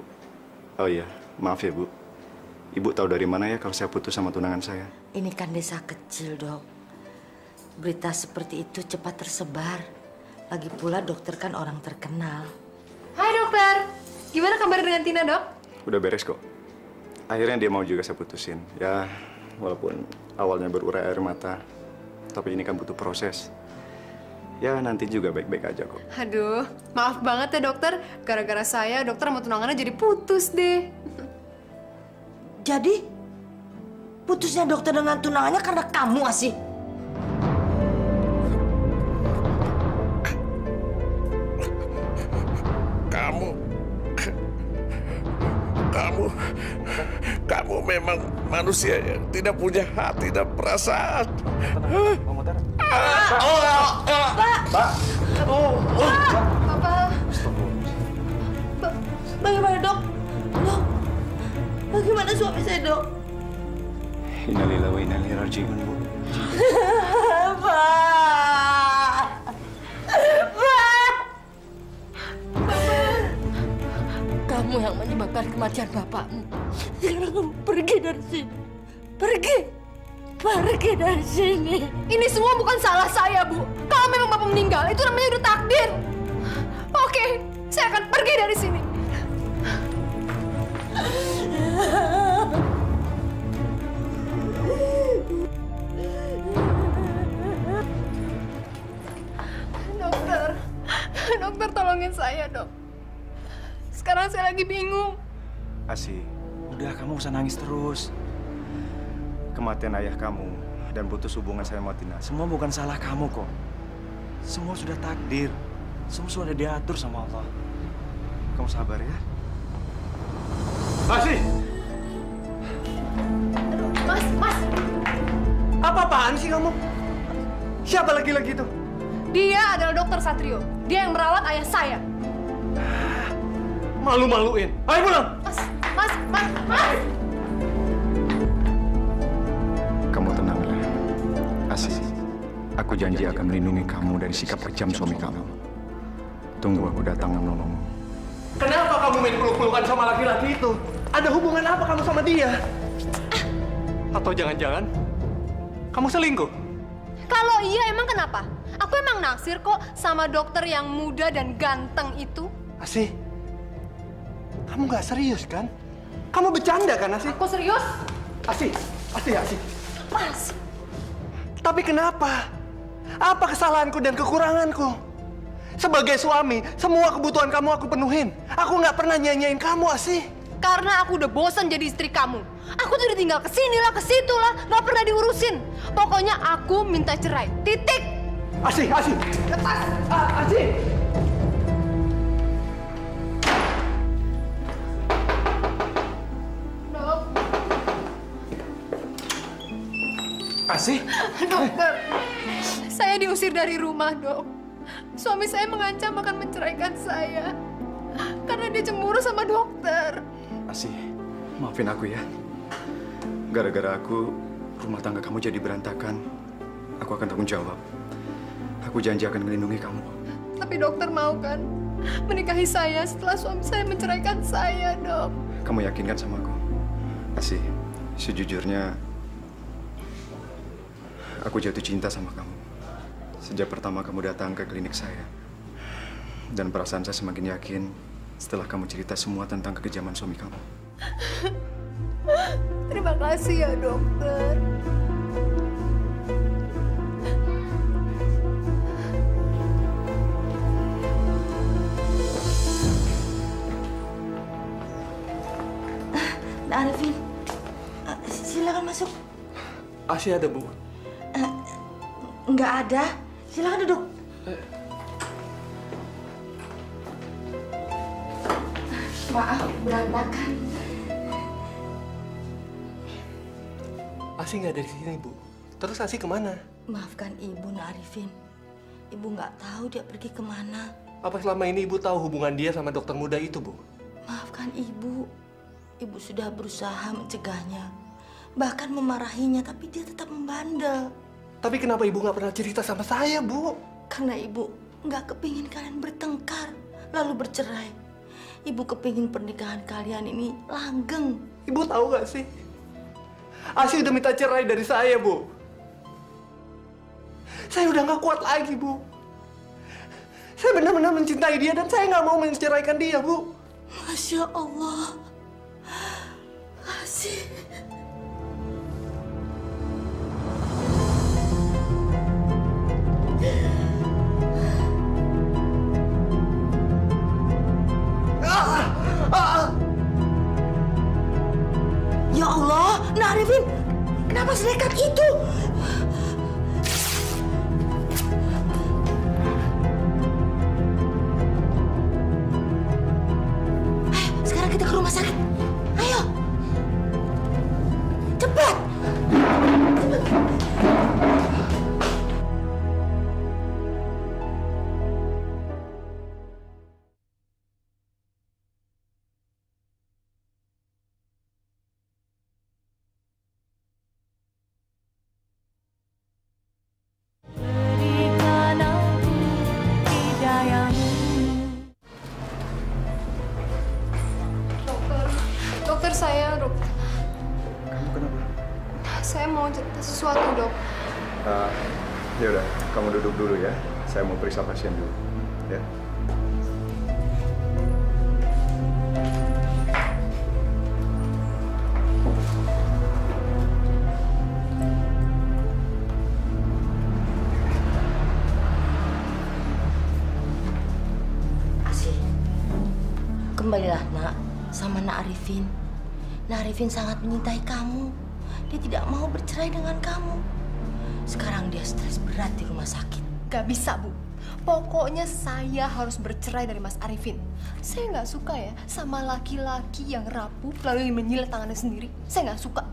Oh iya, maaf ya, Bu. Ibu tahu dari mana ya kalau saya putus sama tunangan saya? Ini kan desa kecil, Dok. Berita seperti itu cepat tersebar. Lagi pula dokter kan orang terkenal. Hai, dokter. Gimana kabar dengan Tina, Dok? Udah beres kok. Akhirnya dia mau juga saya putusin. Ya, walaupun awalnya berurai air mata. Tapi ini kan butuh proses. Ya, nanti juga baik-baik aja kok. Aduh, maaf banget ya, dokter. Gara-gara saya, dokter sama tunangannya jadi putus deh. Jadi, putusnya dokter dengan tunangannya karena kamu, Asih? Kamu memang manusia yang tidak punya hati dan perasaan. Bagaimana, Dok? Dok, bagaimana suami saya, Dok? Innalillahi wa inna ilaihi raji'un, Bu. Kamu yang menyebabkan kematian bapakmu. Sekarang kamu pergi dari sini. Pergi. Pergi dari sini. Ini semua bukan salah saya, Bu. Kalau memang bapak meninggal, itu namanya udah takdir. Oke, saya akan pergi dari sini. Dokter tolongin saya, Dok. Sekarang saya lagi bingung. Asih, udah kamu usah nangis terus. Kematian ayah kamu dan putus hubungan saya sama Tina. Semua bukan salah kamu kok. Semua sudah takdir. Semua sudah diatur sama Allah. Kamu sabar ya. Asih! Mas! Apa-apaan sih kamu? Siapa lagi-lagi itu? Dia adalah Dokter Satrio. Dia yang merawat ayah saya. Malu-maluin. Ayo pulang! Mas! Kamu tenanglah. Asih, aku janji akan melindungi kamu dari sikap kejam suami kamu. Tunggu aku datang menolongmu. Kenapa kamu main peluk-pelukan sama laki-laki itu? Ada hubungan apa kamu sama dia? Atau jangan-jangan kamu selingkuh? Kalau iya emang kenapa? Aku emang naksir kok sama dokter yang muda dan ganteng itu. Asih, kamu nggak serius kan? Kamu bercanda kan, Asih? Aku serius. Asih. Mas. Tapi kenapa? Apa kesalahanku dan kekuranganku? Sebagai suami, semua kebutuhan kamu aku penuhin. Aku nggak pernah nyanyain kamu, Asih. Karena aku udah bosan jadi istri kamu. Aku tuh udah tinggal kesini lah, kesitu lah, nggak pernah diurusin. Pokoknya aku minta cerai. Titik. Asih. Lepas. Asih. Dok. Asih. Dokter. Saya diusir dari rumah, Dok. Suami saya mengancam akan menceraikan saya. Karena dia cemburu sama dokter. Asih, maafin aku ya. Gara-gara aku, rumah tangga kamu jadi berantakan. Aku akan tanggung jawab. Aku janji akan melindungi kamu. Tapi dokter mau kan menikahi saya setelah suami saya menceraikan saya, Dok? Kamu yakinkan sama aku? Asih, sejujurnya aku jatuh cinta sama kamu. Sejak pertama kamu datang ke klinik saya. Dan perasaan saya semakin yakin setelah kamu cerita semua tentang kekejaman suami kamu. Terima kasih ya, dokter. Arifin, silakan masuk. Asih ada, Bu? Nggak ada. Silakan duduk. Maaf, berantakan. Asih nggak ada di sini, Bu. Terus Asih kemana? Maafkan Ibu, Nak Arifin. Ibu nggak tahu dia pergi kemana. Apa selama ini Ibu tahu hubungan dia sama dokter muda itu, Bu? Maafkan Ibu. Ibu sudah berusaha mencegahnya. Bahkan memarahinya, tapi dia tetap membandel. Tapi kenapa Ibu nggak pernah cerita sama saya, Bu? Karena Ibu nggak kepingin kalian bertengkar, lalu bercerai. Ibu kepingin pernikahan kalian ini langgeng. Ibu tahu nggak sih? Asih udah minta cerai dari saya, Bu. Saya udah nggak kuat lagi, Bu. Saya benar-benar mencintai dia dan saya nggak mau menceraikan dia, Bu. Masya Allah. Asih. Ya Allah, Nak Arifin, kenapa sedekat itu? Ayo, sekarang kita ke rumah sakit. Ayo, cepat. Dokter saya, dok. Kamu kenapa? Saya mau cerita sesuatu, dok. Ya udah, kamu duduk dulu ya. Saya mau periksa pasien dulu. Ya. Asih, kembalilah Nak sama Nak Arifin. Nak Arifin sangat mencintai kamu. Dia tidak mau bercerai dengan kamu. Sekarang dia stres berat di rumah sakit. Gak bisa, Bu. Pokoknya saya harus bercerai dari Mas Arifin. Saya nggak suka ya sama laki-laki yang rapuh lalu menyilet tangannya sendiri. Saya nggak suka.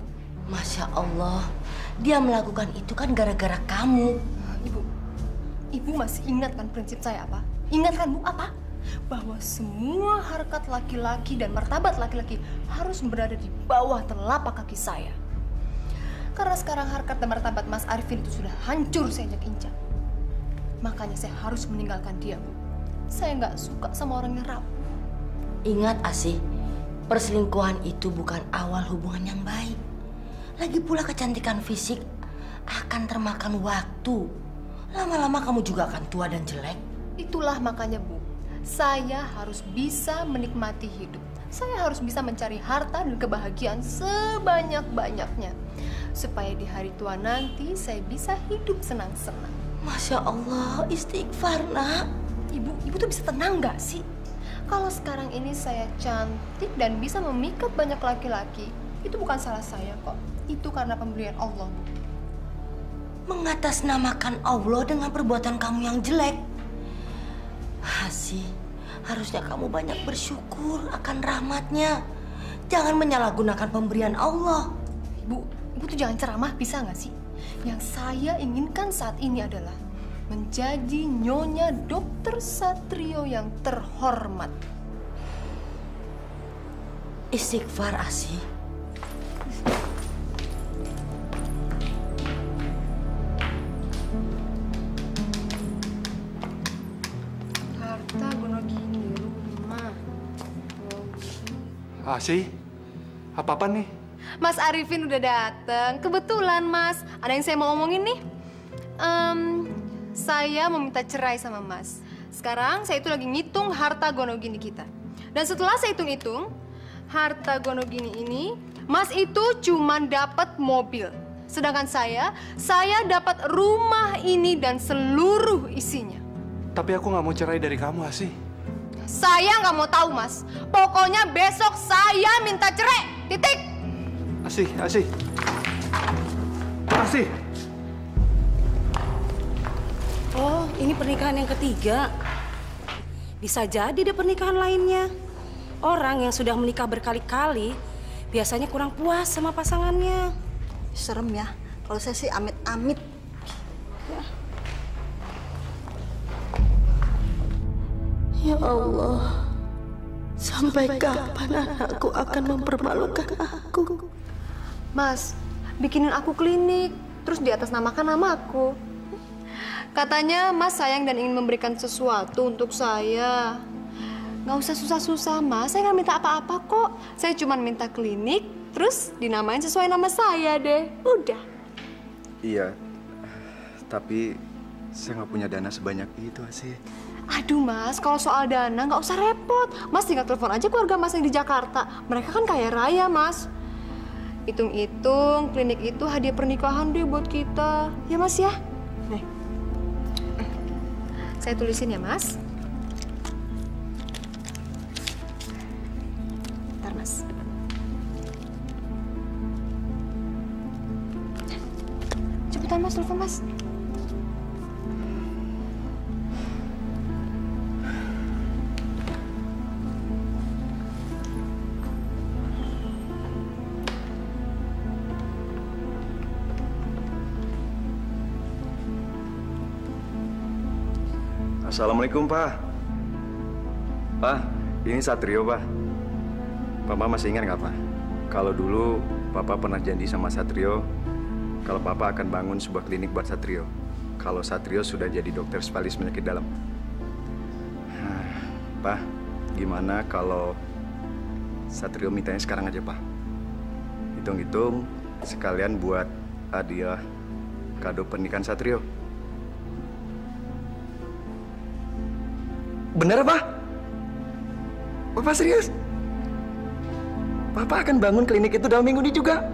Masya Allah, dia melakukan itu kan gara-gara kamu. Ibu masih ingat kan prinsip saya apa? Ingat kan, Bu, apa? Bahwa semua harkat laki-laki dan martabat laki-laki harus berada di bawah telapak kaki saya. Karena sekarang harkat dan martabat Mas Arifin itu sudah hancur saya injak-injak. Makanya saya harus meninggalkan dia, Bu. Saya nggak suka sama orang yang rapuh. Ingat, Asih, perselingkuhan itu bukan awal hubungan yang baik. Lagi pula kecantikan fisik akan termakan waktu. Lama-lama kamu juga akan tua dan jelek. Itulah makanya, Bu, saya harus bisa menikmati hidup. Saya harus bisa mencari harta dan kebahagiaan sebanyak-banyaknya. Supaya di hari tua nanti saya bisa hidup senang-senang. Masya Allah, istighfar, Nak. Ibu tuh bisa tenang nggak sih? Kalau sekarang ini saya cantik dan bisa memikat banyak laki-laki, itu bukan salah saya kok. Itu karena pemberian Allah, Bu. Mengatasnamakan Allah dengan perbuatan kamu yang jelek. Asih, harusnya kamu banyak bersyukur akan rahmatnya. Jangan menyalahgunakan pemberian Allah. Ibu tuh jangan ceramah, bisa nggak sih? Yang saya inginkan saat ini adalah menjadi Nyonya Dokter Satrio yang terhormat. Istighfar, Asih. Harta Gonogini, rumah. Asih, apa-apa nih? Mas Arifin udah dateng. Kebetulan, Mas. Ada yang saya mau omongin nih. Saya mau minta cerai sama Mas. Sekarang saya itu lagi ngitung harta Gonogini kita. Dan setelah saya hitung-hitung, harta Gonogini ini, Mas itu cuma dapat mobil. Sedangkan saya dapat rumah ini dan seluruh isinya. Tapi aku nggak mau cerai dari kamu, Asih. Saya nggak mau tahu, Mas. Pokoknya besok saya minta cerai. Titik. Asih. Oh, ini pernikahan yang ketiga. Bisa jadi ada pernikahan lainnya. Orang yang sudah menikah berkali-kali biasanya kurang puas sama pasangannya. Serem ya. Kalau saya sih amit-amit. Ya Allah, sampai kapan anakku akan mempermalukan aku? Mas, bikinin aku klinik, terus di atas namakan namaku. Katanya Mas sayang dan ingin memberikan sesuatu untuk saya. Nggak usah susah-susah, Mas. Saya nggak minta apa-apa kok. Saya cuma minta klinik, terus dinamain sesuai nama saya deh. Udah. Iya, tapi saya nggak punya dana sebanyak itu, Asih. Aduh, Mas, kalau soal dana nggak usah repot. Mas tinggal telepon aja keluarga Mas yang di Jakarta. Mereka kan kaya raya, Mas. Hitung-hitung, klinik itu hadiah pernikahan deh buat kita. Ya, Mas ya? Nih. Saya tulisin ya, Mas. Bentar, Mas. Cepetan, Mas, telepon, Mas. Assalamualaikum, Pak. Pak, ini Satrio, Pak. Papa masih ingat nggak, Pak? Kalau dulu Papa pernah janji sama Satrio kalau Papa akan bangun sebuah klinik buat Satrio. Kalau Satrio sudah jadi dokter spesialis penyakit dalam. Pak, gimana kalau Satrio mintanya sekarang aja, Pak? Hitung-hitung sekalian buat hadiah kado pernikahan Satrio. Bener, Pak? Bapak serius? Papa akan bangun klinik itu dalam minggu ini juga.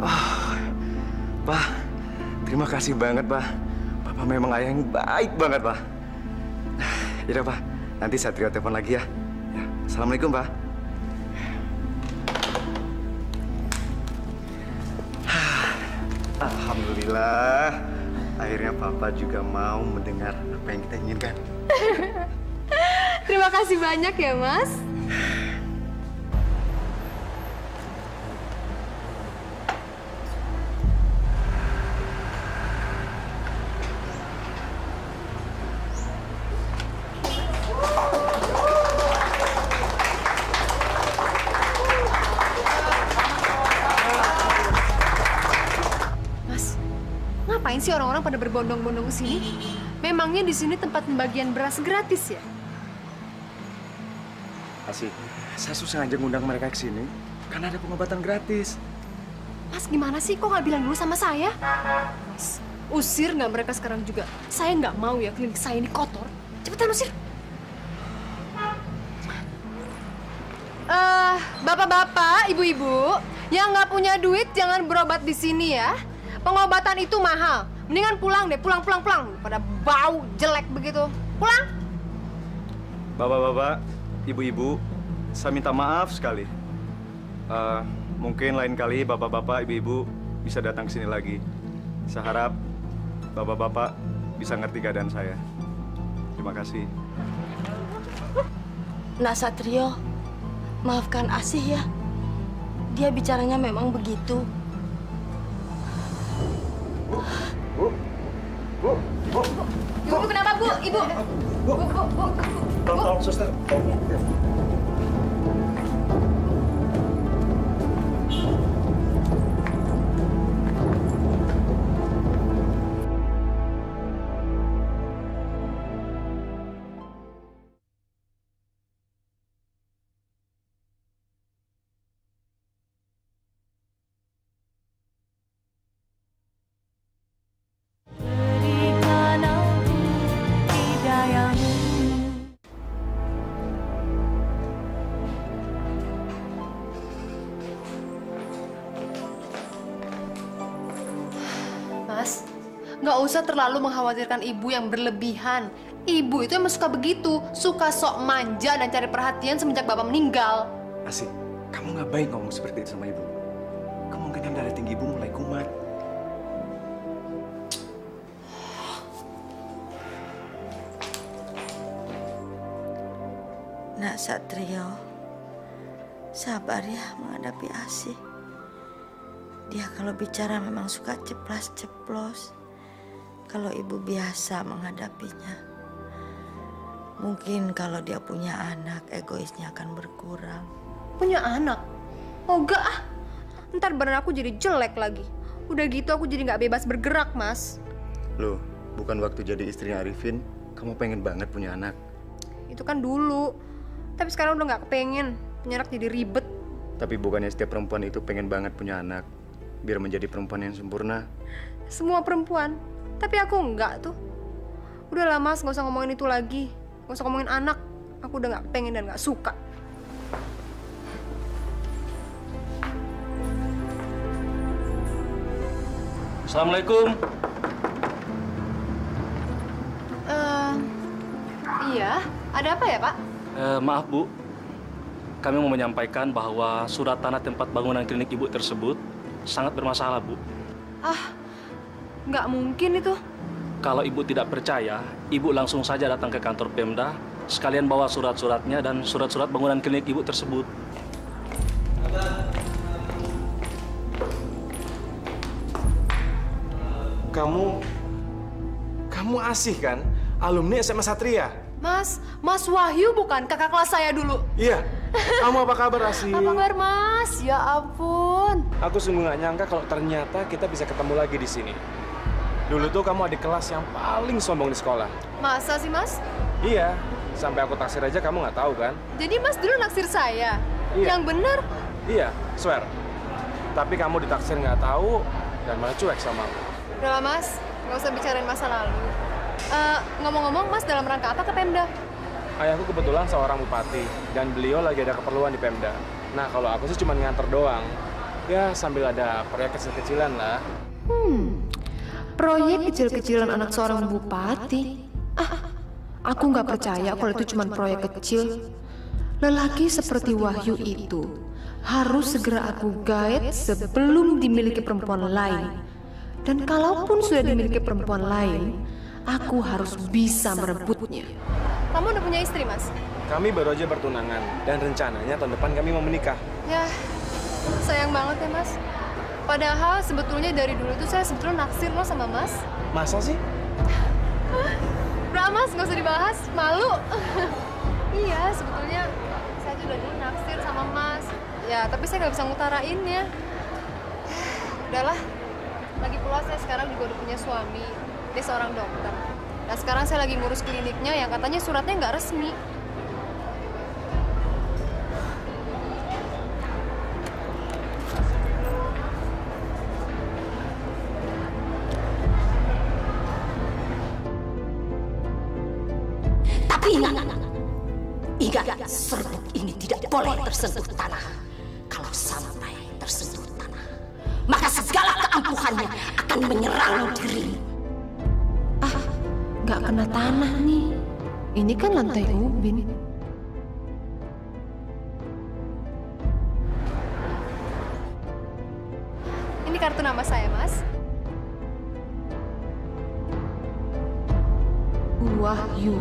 Oh, Pak, terima kasih banget, Pak. Papa memang ayah yang baik banget, Pak. Yaudah, Pak. Nanti Satrio telepon lagi ya. Assalamualaikum, Pak. Alhamdulillah, akhirnya Papa juga mau mendengar apa yang kita inginkan. Terima kasih banyak ya, Mas. Ngapain sih orang-orang pada berbondong-bondong ke sini? Memangnya di sini tempat pembagian beras gratis ya? Asik, saya susah aja ngundang mereka ke sini karena ada pengobatan gratis. Mas, gimana sih? Kok nggak bilang dulu sama saya? Mas, usir nggak mereka sekarang juga? Saya nggak mau ya klinik saya ini kotor. Cepetan usir. Bapak-bapak, ibu-ibu, yang nggak punya duit jangan berobat di sini ya. Pengobatan itu mahal. Mendingan pulang deh, pulang. Pada bau jelek begitu. Pulang. Bapak-bapak, ibu-ibu, saya minta maaf sekali. Mungkin lain kali bapak-bapak, ibu-ibu bisa datang ke sini lagi. Saya harap bapak-bapak bisa ngerti keadaan saya. Terima kasih. Nak Satrio, maafkan Asih ya. Dia bicaranya memang begitu. Ibu kenapa, Bu? Ibu. Bu. Tolong, suster. Nggak usah terlalu mengkhawatirkan ibu yang berlebihan. Ibu itu emang suka begitu, suka sok manja dan cari perhatian semenjak bapak meninggal. Asik, kamu nggak baik ngomong seperti itu sama ibu. Kemungkinan darah tinggi ibu mulai kumat. Nak Satrio, sabar ya menghadapi Asih. Dia kalau bicara memang suka ceplas-ceplos. Kalau ibu biasa menghadapinya. Mungkin kalau dia punya anak, egoisnya akan berkurang. Punya anak? Oh enggak ah. Ntar badan aku jadi jelek lagi. Udah gitu aku jadi nggak bebas bergerak, Mas. Loh, bukan waktu jadi istrinya Arifin, kamu pengen banget punya anak? Itu kan dulu. Tapi sekarang udah nggak kepengen. Punya anak jadi ribet. Tapi bukannya setiap perempuan itu pengen banget punya anak, biar menjadi perempuan yang sempurna? Semua perempuan. Tapi aku enggak tuh. Udahlah Mas, nggak usah ngomongin itu lagi. Nggak usah ngomongin anak. Aku udah nggak pengen dan nggak suka. Assalamualaikum. Iya, ada apa ya Pak? Maaf Bu, kami mau menyampaikan bahwa surat tanah tempat bangunan klinik Ibu tersebut sangat bermasalah Bu. Nggak mungkin itu. Kalau Ibu tidak percaya, Ibu langsung saja datang ke kantor Pemda, sekalian bawa surat-suratnya dan surat-surat bangunan klinik Ibu tersebut. Kamu Asih kan? Alumni SMA Satria. Mas Wahyu bukan kakak kelas saya dulu? Iya. Kamu apa kabar, Asih? Apa kabar, Mas? Ya ampun. Aku sungguh nggak nyangka kalau ternyata kita bisa ketemu lagi di sini. Dulu tuh kamu adik kelas yang paling sombong di sekolah. Masa sih, Mas? Iya. Sampai aku taksir aja kamu nggak tahu kan? Jadi Mas dulu naksir saya? Iya. Yang bener? Iya, swear. Tapi kamu ditaksir nggak tahu dan malah cuek sama aku. Udah lah, Mas. Nggak usah bicarain masa lalu. Ngomong-ngomong, Mas dalam rangka apa ke Pemda? Ayahku kebetulan seorang bupati dan beliau lagi ada keperluan di Pemda. Nah, kalau aku sih cuma nganter doang. Ya, sambil ada proyek kecil-kecilan lah. Proyek kecil-kecilan anak seorang bupati? Aku nggak percaya kalau itu cuma proyek kecil. Lelaki seperti Wahyu itu harus segera aku guide sebelum dimiliki perempuan lain. Dan kalaupun sudah dimiliki perempuan lain, aku harus bisa merebutnya. Kamu udah punya istri, Mas? Kami baru aja bertunangan dan rencananya tahun depan kami mau menikah. Ya, sayang banget ya, Mas. Padahal sebetulnya dari dulu tuh saya sebetulnya naksir loh sama Mas. Masa sih? Udah, Mas, nggak usah dibahas. Malu. Iya, sebetulnya saya tuh udah dulu naksir sama Mas. Ya, tapi saya nggak bisa ngutarainnya. Udahlah. Lagi pula saya sekarang juga udah punya suami. Dia seorang dokter. Dan sekarang saya lagi ngurus kliniknya yang katanya suratnya nggak resmi. Ingat, serbuk ini tidak boleh tersentuh tanah. Kalau sampai tersentuh tanah, maka segala keampuhannya akan menyerang dirimu. Nggak kena tanah nih. Ini kan lantai ubin. Ini kartu nama saya, Mas. Wahyu,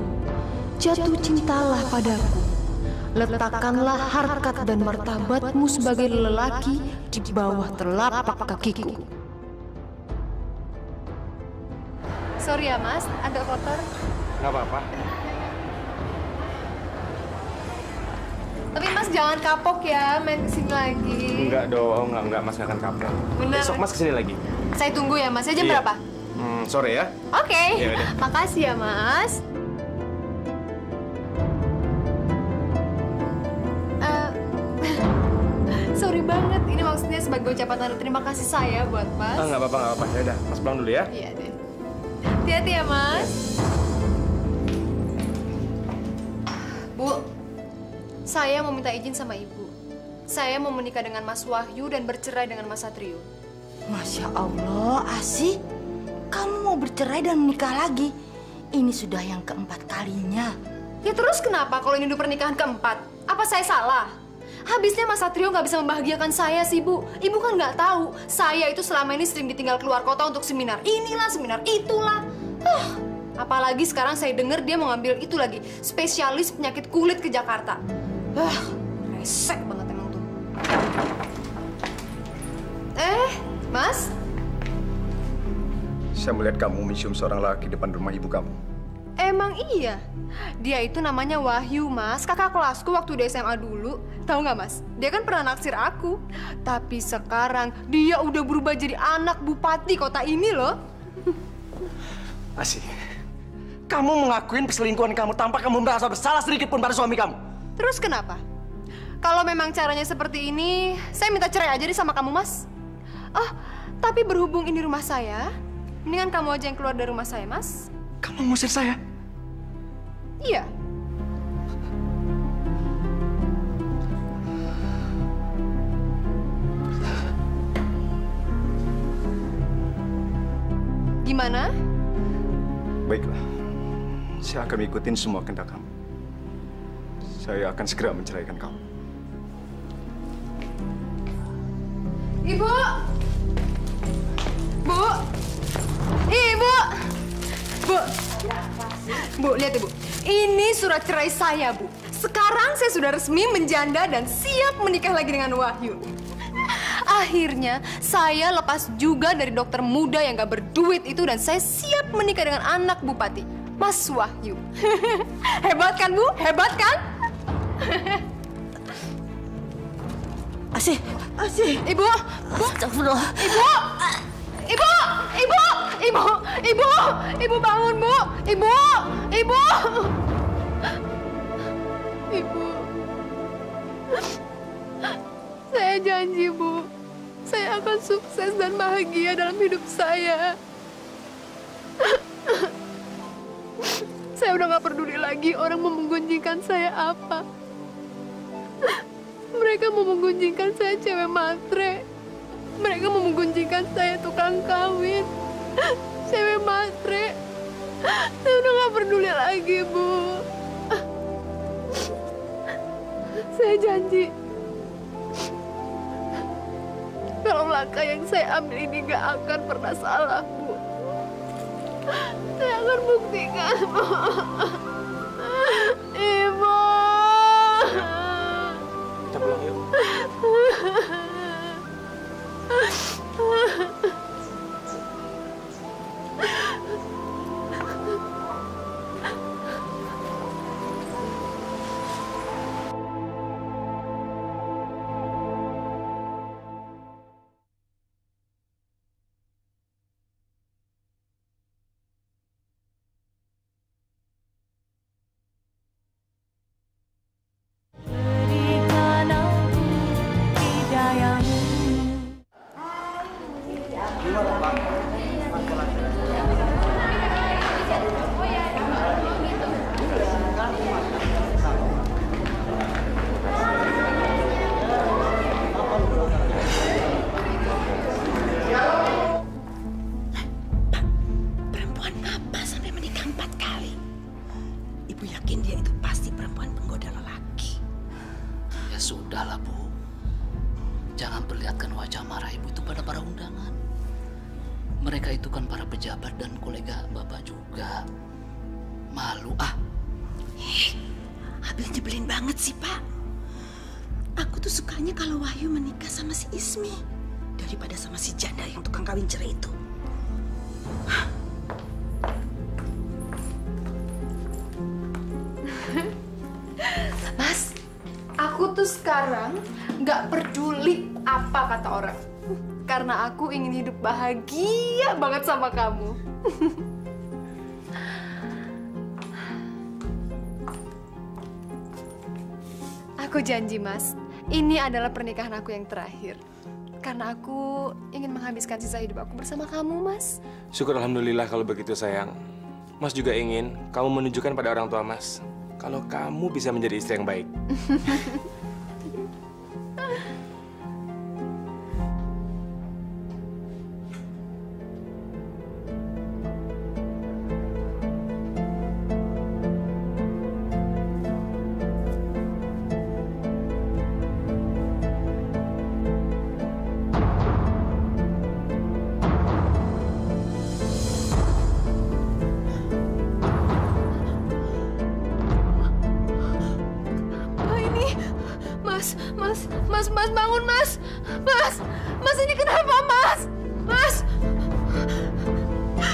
jatuh cintalah padaku. Letakkanlah harkat dan martabatmu sebagai lelaki di bawah telapak kakiku. Sorry ya, Mas, agak kotor. Nggak apa-apa. Tapi Mas jangan kapok ya main kesini lagi. Enggak dong, enggak Mas nggak akan kapok. Bener. Besok Mas kesini lagi. Saya tunggu ya, Mas. Jam Iya. berapa? Sore ya. Oke. Ya udah. Makasih ya, Mas. Sorry banget, ini maksudnya sebagai ucapan tanda terima kasih saya buat Mas. Nggak apa-apa, nggak apa-apa. Ya udah, Mas pulang dulu ya. Iya deh. Hati-hati ya, Mas. Bu, saya mau minta izin sama Ibu. Saya mau menikah dengan Mas Wahyu dan bercerai dengan Mas Satrio. Masya Allah, Asih. Kamu mau bercerai dan menikah lagi? Ini sudah yang keempat kalinya. Ya terus kenapa kalau ini udah pernikahan keempat? Apa saya salah? Habisnya Mas Satrio nggak bisa membahagiakan saya sih, Bu. Ibu kan nggak tahu, saya itu selama ini sering ditinggal keluar kota untuk seminar inilah, seminar itulah. Apalagi sekarang saya dengar dia mau ngambil itu lagi, spesialis penyakit kulit ke Jakarta. Resek banget emang tuh. Mas? Saya melihat kamu mencium seorang laki depan rumah ibu kamu. Emang iya? Dia itu namanya Wahyu, Mas. Kakak kelasku waktu di SMA dulu. Tahu nggak, Mas? Dia kan pernah naksir aku. Tapi sekarang dia udah berubah jadi anak bupati kota ini loh. Asih, kamu mengakuin perselingkuhan kamu tanpa kamu merasa bersalah sedikit pun pada suami kamu. Terus kenapa? Kalau memang caranya seperti ini, saya minta cerai aja deh sama kamu, Mas. Tapi berhubung ini rumah saya, mendingan kamu aja yang keluar dari rumah saya, Mas. Kamu ngusir saya? Iya. Gimana? Baiklah, saya akan ikutin semua kehendak kamu. Saya akan segera menceraikan kamu. Ibu! Bu! Ibu! Bu! Bu, lihat Ibu. Ini surat cerai saya, Bu. Sekarang saya sudah resmi menjanda dan siap menikah lagi dengan Wahyu. Akhirnya, saya lepas juga dari dokter muda yang gak berduit itu dan saya siap menikah dengan anak bupati, Mas Wahyu. Hebat kan, Bu? Hebat kan? Asih. Ibu! Bu! Astagfirullah. Ibu! Ibu! Ibu! Ibu! Ibu! Ibu bangun, Bu! Ibu! Ibu! Ibu. Saya janji, Bu. Saya akan sukses dan bahagia dalam hidup saya. Saya udah gak peduli lagi orang mau menggunjingkan saya apa. Mereka mau menggunjingkan saya cewek matre. Mereka mau menggunjingkan saya tukang kawin. Cewek matre. Saya udah gak peduli lagi, Bu. Saya janji. Gak kalau langkah yang saya ambil ini nggak akan pernah salah, Bu. Saya akan buktikan, Bu. Ibu. Kita pulang yuk. Sudahlah, Bu. Jangan perlihatkan wajah marah Ibu itu pada para undangan. Mereka itu kan para pejabat dan kolega Bapak juga. Malu ah. Abil nyebelin banget sih, Pak. Aku tuh sukanya kalau Wahyu menikah sama si Ismi daripada sama si janda yang tukang kawin cerai itu. Mas, aku tuh sekarang nggak peduli apa kata orang. Karena aku ingin hidup bahagia banget sama kamu. Aku janji, Mas, ini adalah pernikahan aku yang terakhir. Karena aku ingin menghabiskan sisa hidup aku bersama kamu, Mas. Syukur alhamdulillah kalau begitu, sayang. Mas juga ingin kamu menunjukkan pada orang tua Mas kalau kamu bisa menjadi istri yang baik. Mas, bangun, Mas. Mas, ini kenapa, Mas? Mas,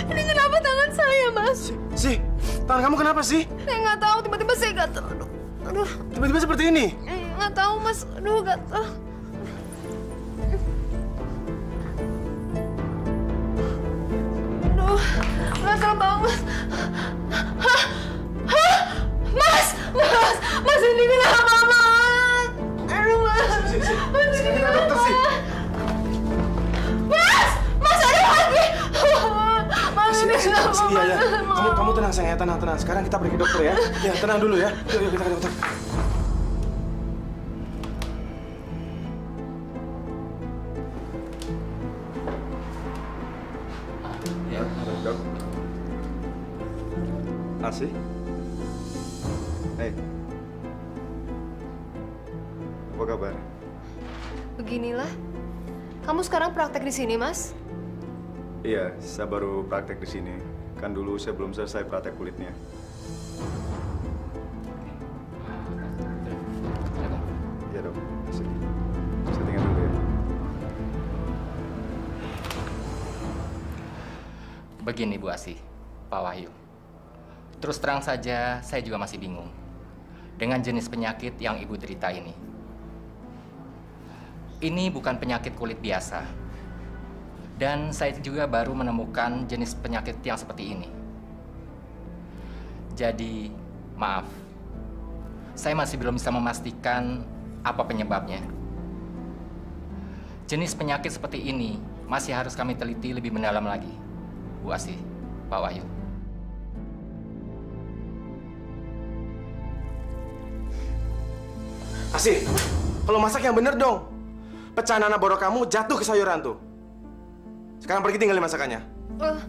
ini kenapa tangan saya, Mas? Tangan kamu kenapa sih? Saya nggak tahu, tiba-tiba saya gatel. Aduh. Tiba-tiba seperti ini? Nggak tahu, Mas. Aduh, gatel. Aduh, gatel banget. Mas, ini kenapa, Mas? Aduh, Mas. Sekarang kita dokter sih. Mas ada lagi. Mas, ini kenapa? Iya. Kamu tenang, sayang. Tenang. Sekarang kita pergi ke dokter ya. Ya, tenang dulu ya. Yuk kita ke dokter. Ya, dok. Asih? Hei. Apa kabar? Beginilah. Kamu sekarang praktek di sini, Mas? Iya, saya baru praktek di sini. Kan dulu saya belum selesai praktek kulitnya. Iya, dok. Saya tinggal dulu ya. Begini, Bu Asih, Pak Wahyu. Terus terang saja, saya juga masih bingung dengan jenis penyakit yang Ibu derita ini. Ini bukan penyakit kulit biasa. Dan saya juga baru menemukan jenis penyakit yang seperti ini. Jadi, maaf. Saya masih belum bisa memastikan apa penyebabnya. Jenis penyakit seperti ini masih harus kami teliti lebih mendalam lagi. Bu Asih, Pak Wahyu. Asih, kalau masak yang bener dong. Pecahan anak borok kamu jatuh ke sayuran tuh. Sekarang pergi tinggalin masakannya. Udah.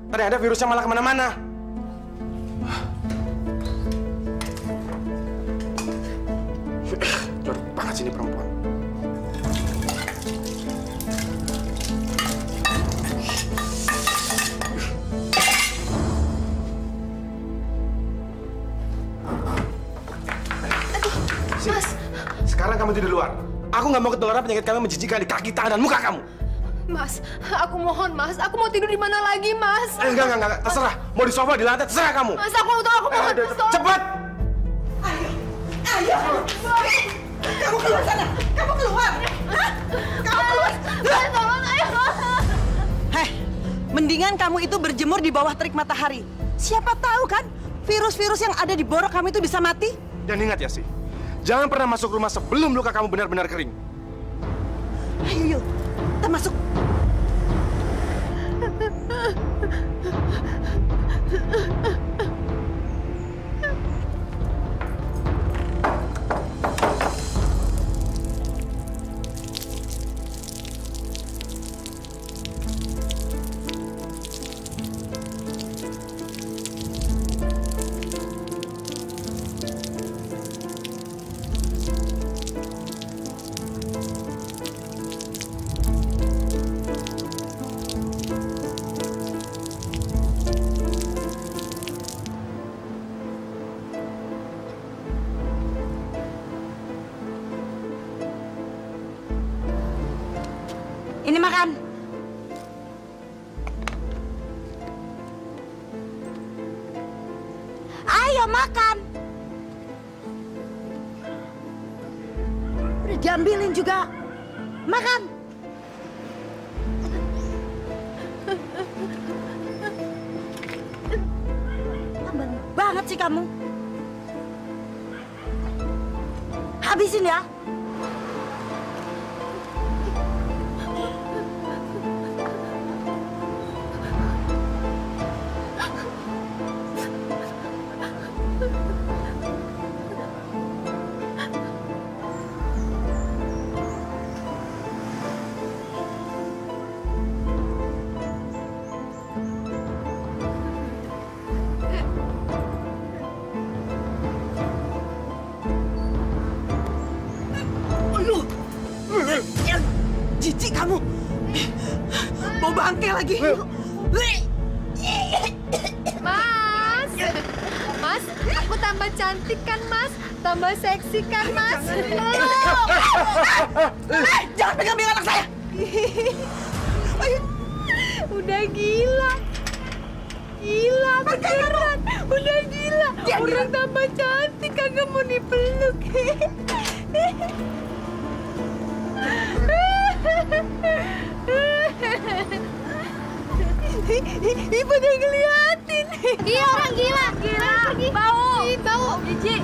Tadi ada virusnya malah kemana-mana. Jorok banget sini perempuan. kamu tidur di luar. Aku nggak mau ketularan penyakit kamu menjijikkan di kaki, tangan, dan muka kamu. Mas, aku mohon Mas, aku mau tidur di mana lagi Mas? Enggak, terserah. Mau di sofa, di lantai, terserah kamu. Mas, aku mohon Mas. Cepat! Ayo! Kamu keluar sana! Kamu keluar! Hah? Kamu keluar! Tolong, ayo! Heh, mendingan kamu itu berjemur di bawah terik matahari. Siapa tahu kan, virus-virus yang ada di borok kamu itu bisa mati? Dan ingat ya, jangan pernah masuk rumah sebelum luka kamu benar-benar kering. Ayo, yuk. Kita masuk. Ini makan. Ayo makan. Udah diambilin juga. Makan. Lamban banget sih kamu. Habisin ya. Jijik kamu. Mau bangke lagi. Mas, aku tambah cantik kan Mas? Tambah seksi kan Mas? Jangan pegang anak saya. Udah gila. Gila beneran. Udah gila. Orang tambah cantik kagak mau dipeluk. Ibu udah ngeliatin. Iya orang gila. Bau. Bau. Jijik.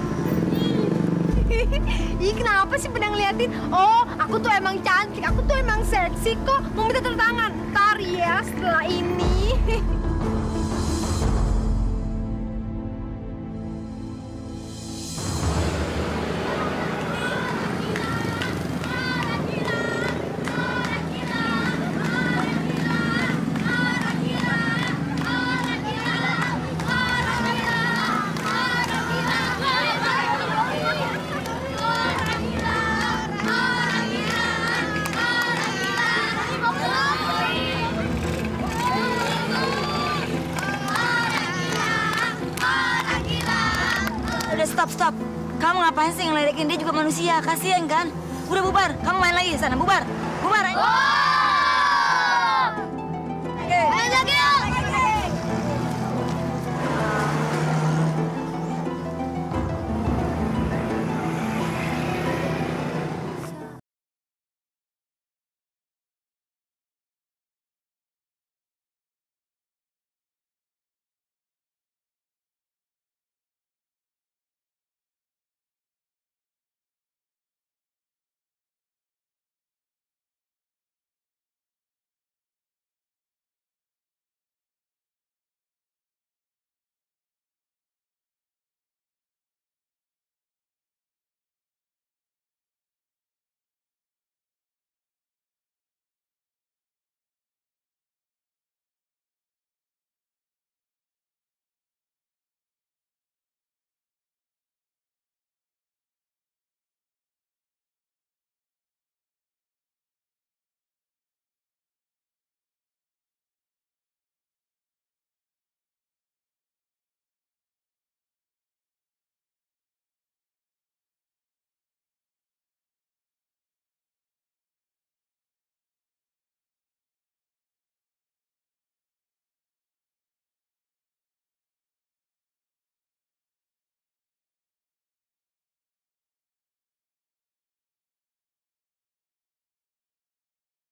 Ih kenapa sih pada ngeliatin? Oh aku tuh emang cantik. Aku tuh emang seksi kok. Mau minta tanda tangan. Ntar ya setelah ini. Stop. Kamu ngapain sih ngeledekin dia juga manusia? Kasian kan? Udah bubar. Kamu main lagi sana. Bubar. Bubar.